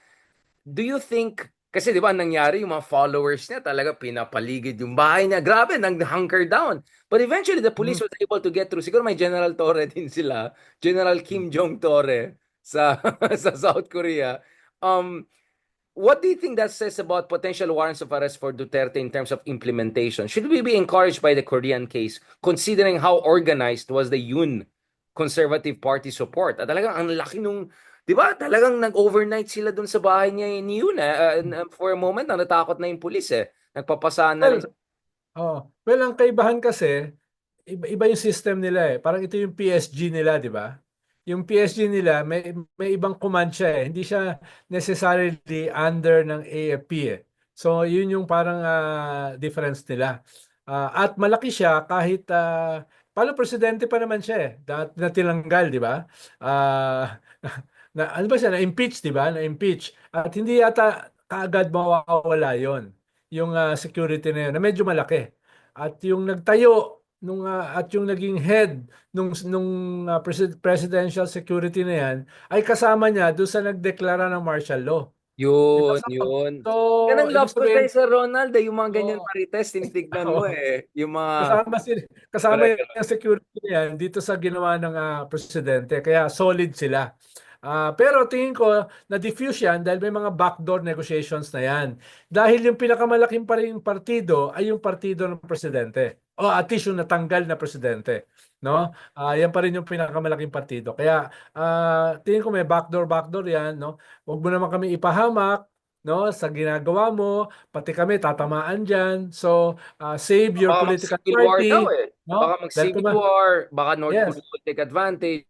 Do you think, kasi di ba ang nangyari, yung mga followers niya talaga pinapaligid yung bahay niya. Grabe, nag-hunker down. But eventually, the police was able to get through. Siguro may General Torre din sila. General Kim Jong Torre sa sa South Korea. Um, what do you think that says about potential warrants of arrest for Duterte in terms of implementation? Should we be encouraged by the Korean case, considering how organized was the Yoon Conservative Party support? At talagang ang laki nung, di ba, talagang nag-overnight sila dun sa bahay niya ni Yoon. For a moment, natakot na yung pulis eh. Nagpapasahan na lang. Well, well, ang kaibahan kasi, iba yung system nila eh. Parang ito yung PSG nila, di ba? Yung PSG nila, may ibang command siya eh. Hindi siya necessarily under ng AFP eh. So, yun yung parang difference nila. At malaki siya kahit, paano presidente pa naman siya eh. Na tinanggal, di ba? Ah, ano ba siya? Na-impeach, di ba? Na-impeach. At hindi yata kaagad mawawala yon yung security na yun, na medyo malaki. At yung nagtayo at yung naging head nung presidential security na yan ay kasama niya doon sa nagdeklara ng martial law. Yun, So, yun. so Yan ang ibig love ko sabihin, kay Sir Ronald, yung mga ganyan oh, marites, tinitignan mo eh. Yung mga... kasama kasama Correct. yung security na yan dito sa ginawa ng presidente. Kaya solid sila. Pero tingin ko na-diffuse yan dahil may mga backdoor negotiations na yan. Dahil yung pinakamalaking pa rin partido ay yung partido ng presidente. O at least yung natanggal na presidente. No? Yan pa rin yung pinakamalaking partido. Kaya tingin ko may backdoor yan. No? Huwag mo naman kami ipahamak, no, sa ginagawa mo, pati kami tatamaan diyan. So, save your Baka political mag-civil war daw party, eh. Baka no? Dahil mag-civil war, baka North yes, Korea will take advantage.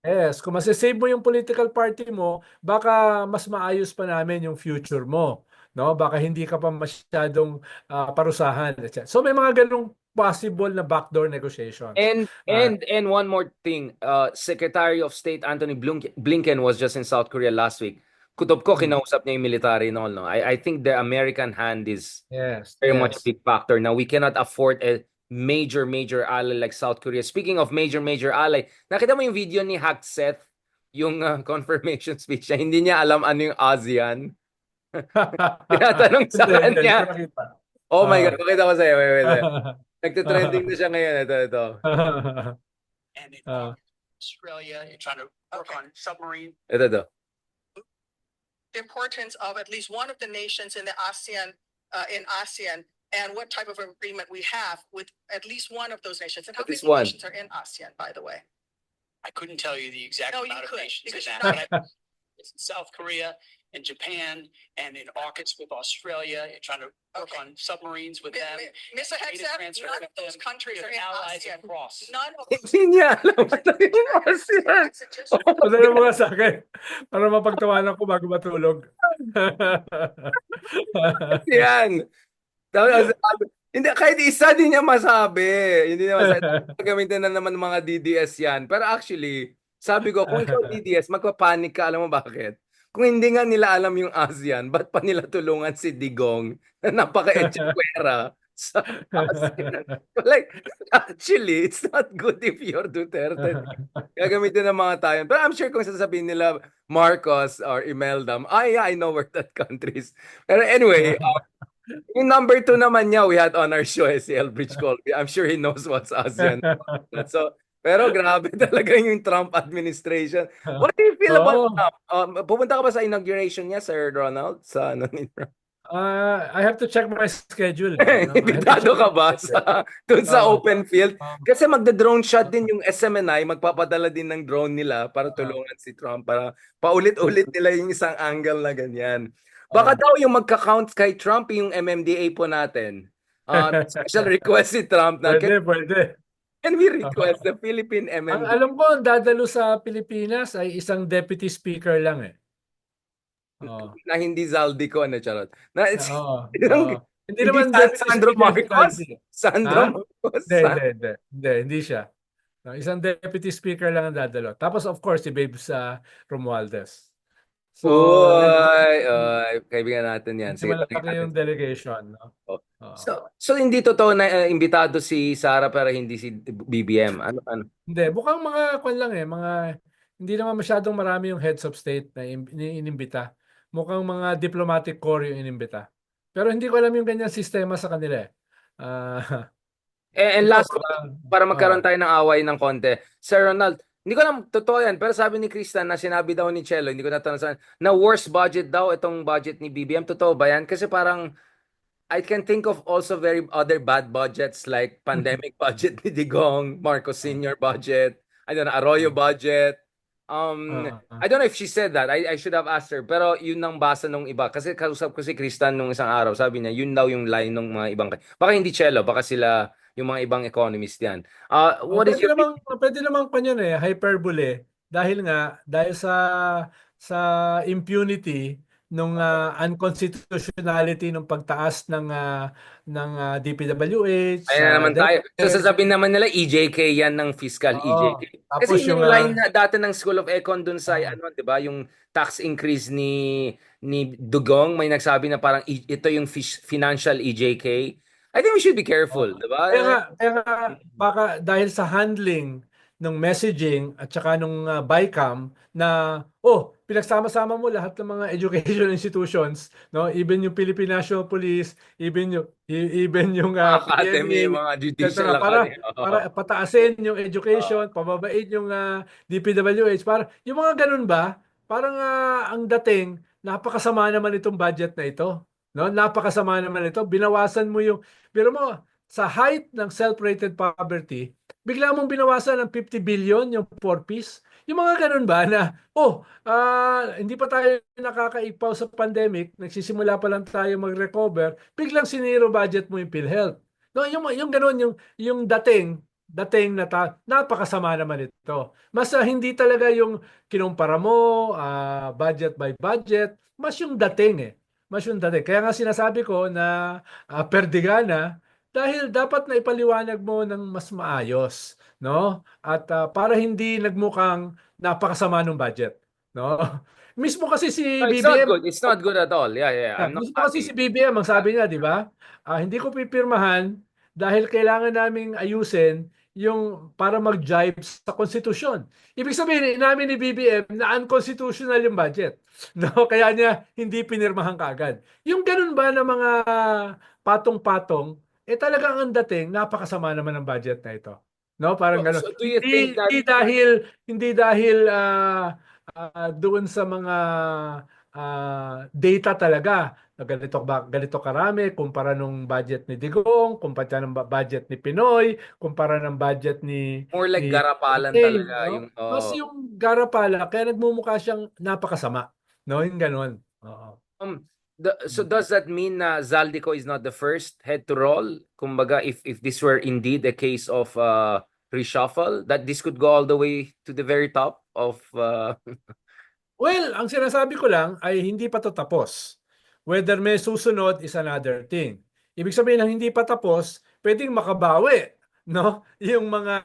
yes, kung masisave mo yung political party mo, baka mas maayos pa namin yung future mo, no? Baka hindi ka pa masyadong parusahan. Etc. So may mga ganung possible na backdoor negotiations. And Ah, one more thing, Secretary of State Anthony Blinken was just in South Korea last week. Kutob ko, mm, kinausap niya yung military and all, no? I think the American hand is yes, very much a yes. big factor. Now, we cannot afford a major ally like South Korea. Speaking of major ally, nakita mo yung video ni Hack Seth, yung confirmation speech niya. Hindi niya alam ano yung ASEAN. Tinatanong sa Hindi ko kanya. nakita. Oh my God, Ah. pakita ko sa'yo. Wait. Nagte-trending na siya ngayon. Ito. And in Ah. Australia, you're trying to work on submarine. Ito. The importance of at least one of the nations in the ASEAN, and what type of agreement we have with at least one of those nations, and how At least many one. nations are in ASEAN, by the way? I couldn't tell you the exact No, you amount of could, nations in because that, you're but it's in South Korea and Japan and in AUKUS with Australia. You're trying to work Okay. on submarines with them. Mr. data Hegseth, transfer none with of those them. countries We are have in allies ASEAN. across. None of Hindi niya alam ano yung ASEAN. Padala mo nga sa akin para mapagtawanan ko bago matulog. Yan. Tapos, hindi, kahit isa din niya masabi. Hindi niya masabi. Gagamitin na naman ng mga DDS yan. Pero actually, sabi ko, kung ikaw DDS, magpapanik ka. Alam mo bakit? Kung hindi nga nila alam yung ASEAN, ba't pa nila tulungan si Digong na napaka-echekwera sa ASEAN? Like, actually, it's not good if you're Duterte. Gagamitin ng mga tayo. Pero I'm sure kung sasabihin nila Marcos or Imelda, yeah, I know where that country is. Pero anyway, yung number 2 naman niya, we had on our show, si Elbridge Colby. I'm sure he knows what's ASEAN. So, pero grabe talaga yung Trump administration. What do you feel about Oo. Trump? Pupunta ka ba sa inauguration niya, Sir Ronald? Sa ano ni Trump? I have to check my schedule. No? I have to Imbitado check ka my ba schedule. dun sa Oo. open field? Kasi magda-drone shot din yung SMNI, magpapadala din ng drone nila para tulungan si Trump, para paulit-ulit nila yung isang angle na ganyan. Baka daw yung magka-count kay Trump yung MMDA po natin. Special request si Trump na, Pwede. can we request the Philippine Ang MMDA alam ko, ang dadalo sa Pilipinas ay isang deputy speaker lang eh. Oo. na hindi Zaldico, ano, charot. Na, Oo. yung- Hindi hindi naman deputy Sandro speaker si Marcos? Saldi. Sandro Ha? Marcos? Hindi siya. No, isang deputy speaker lang ang dadalo. Tapos of course, si Babes Romualdez. So, Kaibigan natin yan. medyo Sige, malaki balikan natin. yung delegation. No? Oh. Oo. So hindi totoo na imbitado si Sara pero hindi si BBM. Ano? Hindi, mukhang mga kwan lang eh, hindi naman masyadong marami yung heads of state na inimbita. Mukhang mga diplomatic corps yung inimbita. Pero hindi ko alam yung ganyang sistema sa kanila eh. Ah, And ikaw, last one, para magkaroon tayo ng away ng konti. Sir Ronald, hindi ko alam totoo yan, pero sabi ni Kristan na sinabi daw ni Chelo, hindi ko natanong saan, na worst budget daw itong budget ni BBM. Totoo ba yan? Kasi parang I can think of also very other bad budgets like pandemic budget ni Digong, Marcos Sr. budget, I don't know, Arroyo budget. I don't know if she said that. I should have asked her. Pero yun ang basa nung iba. Kasi kausap ko si Kristan nung isang araw. Sabi niya, yun daw yung line ng mga ibang. Baka hindi Chelo, baka sila yung mga ibang economist yan. What is your... pwede namang kanyan eh, hyperbole. Dahil sa impunity nung unconstitutionality ng pagtaas ng DPWH. Ayan na naman tayo. So sasabihin naman nila EJK yan ng fiscal EJK. Tapos Kasi yung yung, line na dati ng School of Econ dun sa ano, 'di ba, yung tax increase ni Dugong, may nagsabi na parang ito yung financial EJK. I think we should be careful, 'di ba? Kaya nga, baka dahil sa handling ng messaging at saka nung BICAM na pinagsama-sama mo lahat ng mga education institutions, no, even yung Philippine National Police, even yung Academy, PNP, mga judicial etc. para academy. pataasin yung education, pababain yung DPWH, para yung mga ganun ba, parang ang dating napakasama naman itong budget na ito, no, napakasama naman ito, binawasan mo yung, pero mo sa height ng self-rated poverty, bigla mong binawasan ng 50 billion yung 4-piece. Yung mga ganun ba na, hindi pa tayo nakakaipaw sa pandemic, nagsisimula pa lang tayo mag-recover, biglang siniro budget mo yung PhilHealth. No, yung ganun, yung dating na napakasama naman ito. Mas hindi talaga yung kinumpara mo, budget by budget, mas yung dating eh. Mas yung dating. Kaya nga sinasabi ko na perdigana, dahil dapat na ipaliwanag mo ng mas maayos, no? At para hindi nagmukhang napakasama ng budget, no? Mismo kasi si No, it's BBM, not good. It's not good at all. Yeah. I'm not mismo kasi si happy. BBM, ang sabi niya, di ba? Hindi ko pipirmahan dahil kailangan naming ayusin yung para mag-jibe sa konstitusyon. Ibig sabihin, inamin ni BBM na unconstitutional yung budget. No, kaya niya hindi pinirmahan kaagad. Yung ganun ba na mga patong-patong, talagang ang dating, napakasama naman ng budget na ito. No, parang ganun. So do you think that Hindi dahil doon sa mga data talaga. ganito karami kumpara nung budget ni Digong, kumpara ng budget ni Pinoy, kumpara ng budget More like ni garapalan Dave, talaga no? yung Mas yung garapala kaya nagmumukha siyang napakasama, no? Yung ganun. Oo. um, so does that mean na Zaldico is not the first head to roll? Kumbaga, if this were indeed a case of reshuffle, that this could go all the way to the very top of Well, ang sinasabi ko lang ay hindi pa 'to tapos. Whether may susunod is another thing. Ibig sabihin ng hindi pa tapos, pwedeng makabawi, no? Yung mga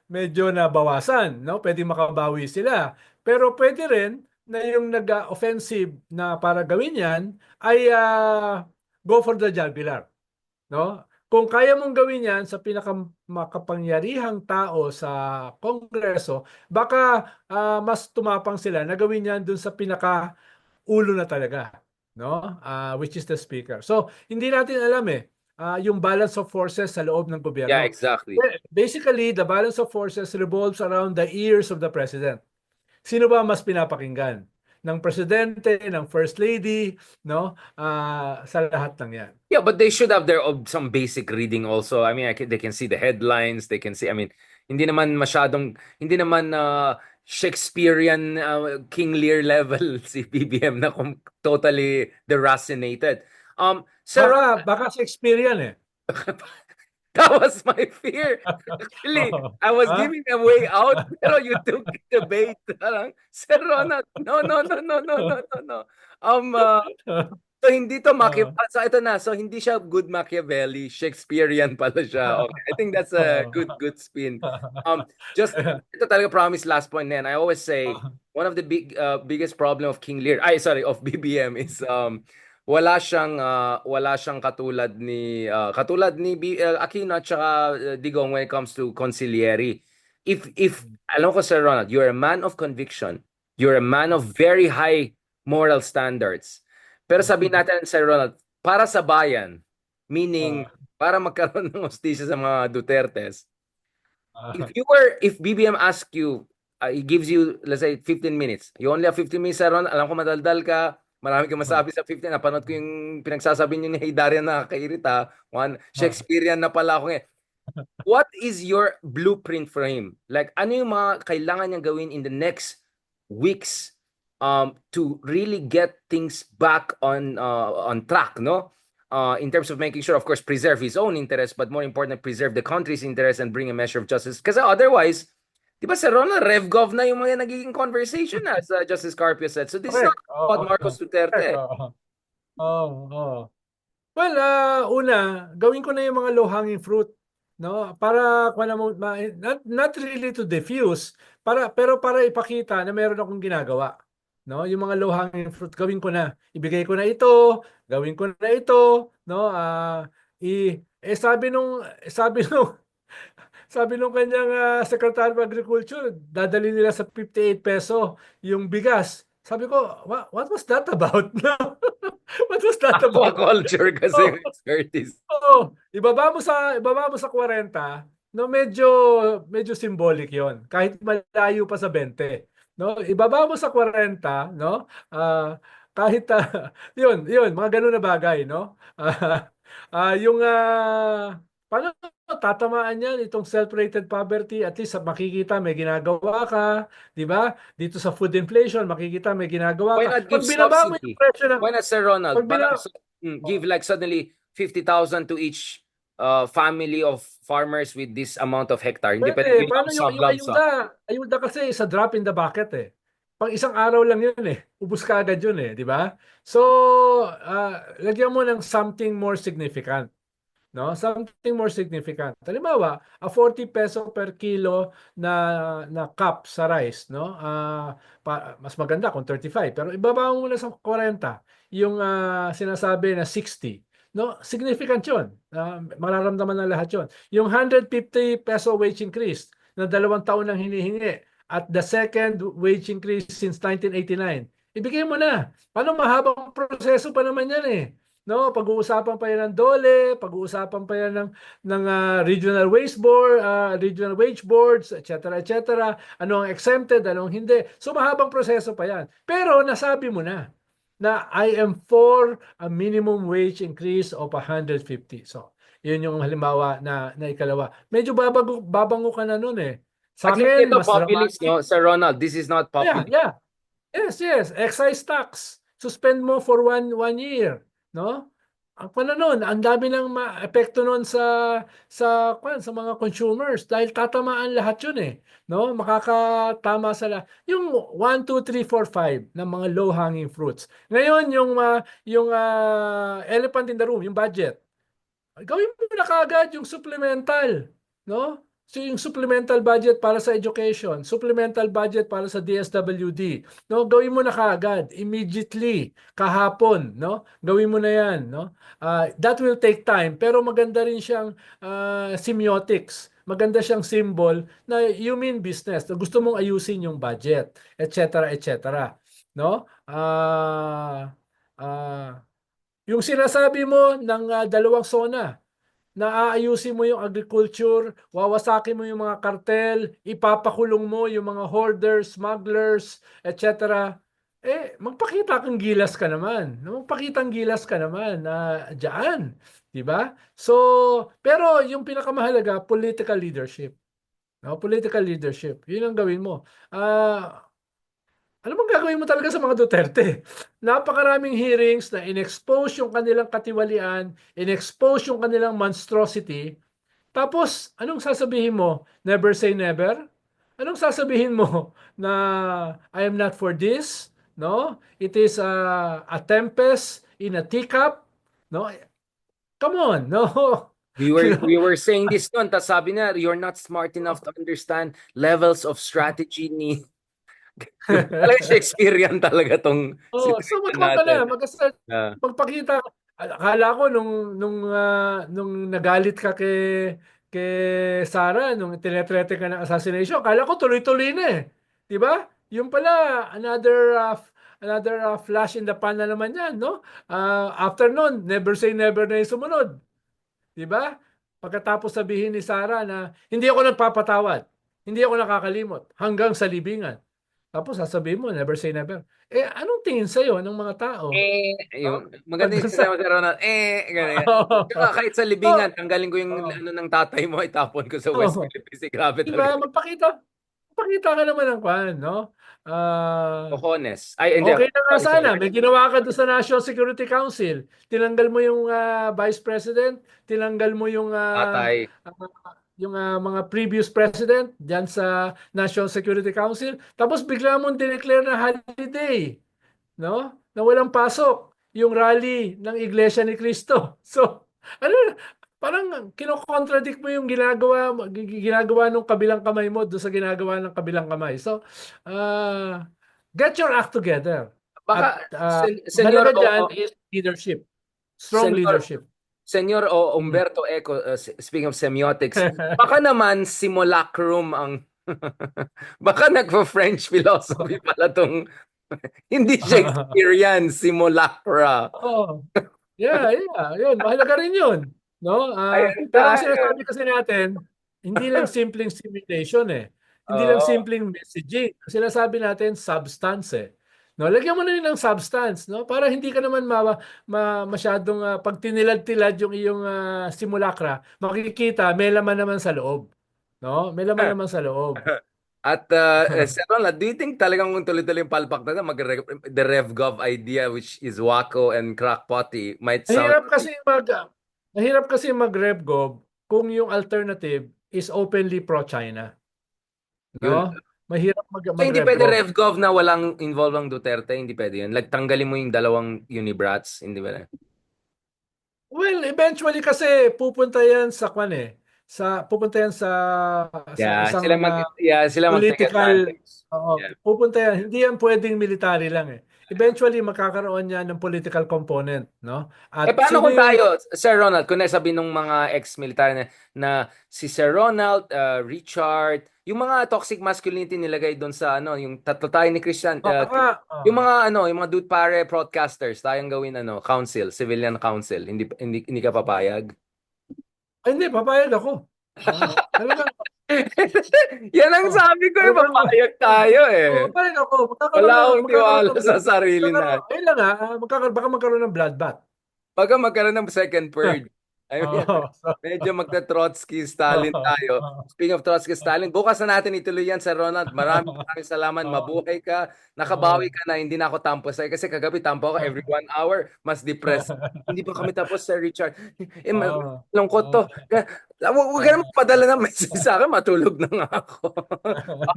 medyo nabawasan, no? Pwedeng makabawi sila. Pero pwede rin na yung nag-offensive na para gawin 'yan ay go for the jugular, no? Kung kaya mong gawin 'yan sa pinakamakapangyarihang tao sa Kongreso, baka mas tumapang sila na gawin 'yan dun sa pinaka-ulo na talaga, no? Which is the speaker. So, hindi natin alam yung balance of forces sa loob ng yeah, gobyerno. exactly. Basically, the balance of forces revolves around the ears of the president. Sino ba mas pinapakinggan? Ng presidente, ng first lady, no? Sa lahat ng 'yan. Yeah, but they should have their some basic reading also. I mean, they can see the headlines, they can see, I mean, hindi naman Shakespearean King Lear level si BBM na totally deracinated. Sir, Baka Shakespearean that was my fear. Actually, I was giving a way out, pero you took the bait. Sir Ronald, no. So hindi to so ito na. So hindi siya good Machiavelli, Shakespearean pala siya. Okay. I think that's a good spin. Just ito talaga promise last point na yan. I always say one of the biggest problem of King Lear, of BBM is wala siyang katulad ni Aquino at saka Digong when it comes to conciliary. If alam ko, Sir Ronald, you're a man of conviction. You're a man of very high moral standards. Pero sabihin natin, Sir Ronald, para sa bayan, meaning para magkaroon ng hustisya sa mga Dutertes, if BBM asks you, he gives you, let's say, 15 minutes. You only have 15 minutes, Sir Ronald. Alam ko madaldal ka. Marami kang masabi sa 15. Napanood ko yung pinagsasabi niyo ni Haydarian na kairita. Shakespearean na pala ako ngayon. What is your blueprint for him? Like, ano yung mga kailangan niyang gawin in the next weeks to really get things back on track, no? In terms of making sure, of course, preserve his own interest, but more important, preserve the country's interest and bring a measure of justice. Kasi otherwise, di ba, Sir Ronald, RevGov na yung mga nagiging conversation, as Justice Carpio said. So this is not about Marcos Duterte. Well, una, gawin ko na yung mga low-hanging fruit, no? Para not really to diffuse, pero para ipakita na meron akong ginagawa. No, yung mga low-hanging fruit gawin ko na. Ibigay ko na ito, gawin ko na ito, no? Sabi nung kanyang Secretary of Agriculture, dadali nila sa 58 peso yung bigas. Sabi ko, what was that about? What was that about? Aquaculture kasi expertise. Ibaba mo sa 40, no, medyo symbolic 'yon. Kahit malayo pa sa 20. No, ibaba mo sa 40, no? Kahit yun, mga ganun na bagay, no? Yung paano tatamaan yan itong self-rated poverty, at least makikita may ginagawa ka, di ba? Dito sa food inflation, makikita may ginagawa Why ka. not give subsidy? Why not, Sir Ronald? Give like suddenly 50,000 to each family of farmers with this amount of hectare. Hindi pwede paano yung ayuda kasi sa drop in the bucket Pang isang araw lang yun Ubus ka agad yun di ba? So, lagyan mo ng something more significant. No? Something more significant. Halimbawa, a 40 peso per kilo na cup sa rice, no? Mas maganda kung 35, pero ibaba mo muna sa 40 yung sinasabi na 60. No, significant 'yon. Mararamdaman ng lahat 'yon. Yung 150 peso wage increase na 2 taon nang hinihingi at the second wage increase since 1989. Ibigay mo na. Paano, mahabang proseso pa naman 'yan No, pag-uusapan pa 'yan ng DOLE, pag-uusapan pa 'yan ng regional wage boards, etc., etc. Ano ang exempted, ano ang hindi. So mahabang proseso pa 'yan. Pero nasabi mo na. na I am for a minimum wage increase of 150. So, yun yung halimbawa na ikalawa. Medyo babango ka na nun eh. Sa At hindi akin, ito mas populist, dramatic. no? Sir Ronald, this is not Yeah, populist. yeah. Yes. Excise tax. Suspend mo for one year, no? Ang paano nun, ang dami ng epekto nun sa mga consumers dahil tatamaan lahat yun eh, no? Makakatama sa lahat. Yung 1, 2, 3, 4, 5 ng mga low-hanging fruits. Ngayon, yung elephant in the room, yung budget. Gawin mo na kaagad yung supplemental, no? So yung supplemental budget para sa education, supplemental budget para sa DSWD, no? Gawin mo na kaagad, immediately, kahapon, no? Gawin mo na 'yan, no? That will take time, pero maganda rin siyang semiotics. Maganda siyang symbol na you mean business. Na gusto mong ayusin yung budget, etc., etc., no? Yung sinasabi mo ng dalawang SONA, na aayusin mo yung agriculture, wawasakin mo yung mga kartel, ipapakulong mo yung mga hoarders, smugglers, etc. Magpakita kang gilas ka naman. Magpakitang gilas ka naman na diyan, 'di ba? So, pero yung pinakamahalaga, political leadership. No, political leadership. 'Yun ang gawin mo. Ano bang gagawin mo talaga sa mga Duterte? Napakaraming hearings na in-expose yung kanilang katiwalian, in-expose yung kanilang monstrosity. Tapos, anong sasabihin mo? Never say never? Anong sasabihin mo na I am not for this? No? It is a tempest in a teacup? No? Come on, no? We You were know? we were saying this noon, tapos sabi na, you're not smart enough to understand levels of strategy ni talaga Shakespearean talaga tong Oh, so situation mag-on ka natin. na, Ah, magpakita. Akala ko nung nagalit ka kay Sarah nung tinetrete ka ng assassination, akala ko tuloy-tuloy na eh. 'Di ba? Yung pala another flash in the pan na naman 'yan, no? After nun, never say never na yung sumunod. 'Di ba? Pagkatapos sabihin ni Sarah na hindi ako nagpapatawad, hindi ako nakakalimot hanggang sa libingan. Tapos sasabihin mo, never say never. Anong tingin sa'yo ng mga tao? Oh, yung maganda yung sinasabi mo Sir Ronald, ganyan. Tsaka kahit sa oh, libingan, tanggalin ko yung oh, ano ng tatay mo, itapon ko sa West oh. Philippines. Grabe talaga. Diba? Magpakita ka naman ng kwan, no? Cojones. Ay, hindi. Okay na nga Sorry. sana. May ginawa ka doon sa National Security Council. Tinanggal mo yung Vice President, tinanggal mo Tatay. mga previous president diyan sa National Security Council. Tapos bigla mong dineclare na holiday, no? Na walang pasok yung rally ng Iglesia ni Cristo. So, ano, parang kino-contradict mo yung ginagawa ng kabilang kamay mo doon sa ginagawa ng kabilang kamay. So, get your act together. At Baka, Senyor, mahalaga dyan is leadership. Strong Senyor, leadership. Senyor Umberto Eco, speaking of semiotics, baka naman simulacrum ang baka nagpo-French philosophy pala tong hindi Shakespearean, simulacra. Oh. Yeah. Yun, mahalaga rin yun. No? Ayun Pero ang tayo. sinasabi kasi natin, hindi lang simpleng simulation eh. Hindi lang Oo. simpleng messaging. Ang sinasabi natin, substance eh. No, lagyan mo na rin ng substance, no? Para hindi ka naman masyadong pag tinilad-tilad yung iyong simulacra, makikita may laman naman sa loob. No? May laman naman sa loob. At Sir Ronald, do you think talagang kung tuloy-tuloy yung palpak na the RevGov idea which is wacko and crackpotty might sound Mahirap kasi mahirap kasi mag-RevGov kung yung alternative is openly pro-China. yun. No? Mahirap So hindi pwede mag-RevGov. RevGov na walang involved ang Duterte, hindi pwede yun. Like tanggalin mo yung dalawang Unibrats, hindi ba? Well, eventually kasi pupunta yan sa kwan eh. Pupunta yan sa isang Sila mag-take political, advantage. Yeah. pupunta yan. Hindi yan pwedeng military lang eh. Eventually magkakaroon yan ng political component, no? At Paano sino kung yung tayo, Sir Ronald, kung nasabi nung mga ex-military na si Sir Ronald, Richard, yung mga toxic masculinity nilagay doon sa yung tatlo tayo ni Christian, yung mga dude pare broadcasters, tayong gawin council, civilian council, hindi ka papayag? Ay, hindi, papayag ako. Talagang Yan ang Oh, sabi ko, huwag kang papayag tayo Oo, eh. pareho ako. Wala akong Magkakaroon tiwala ng sa blood. sarili natin. Ayun lang baka magkaroon ng bloodbath. Pagka magkaroon ng second purge, I mean, Oo. medyo magta-Trotsky Stalin tayo. Speaking of Trotsky Stalin, bukas na natin ituloy yan, Sir Ronald. Maraming salamat. Mabuhay ka. Nakabawi ka na. Hindi na ako tampo sa'yo. Kasi kagabi tampo ako every 1 hour. Mas depressed. Hindi pa kami tapos, Sir Richard. Lungkot to. Huwag ka naman padala ng message sa akin. Matulog na nga ako.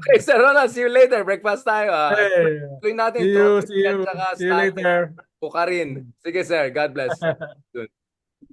Okay, Sir Ronald. See you later. Breakfast tayo. Hey, Tuloy natin. see you, Trotsky at saka see you Stalin. later. Buka rin. Sige, sir. God bless. Good.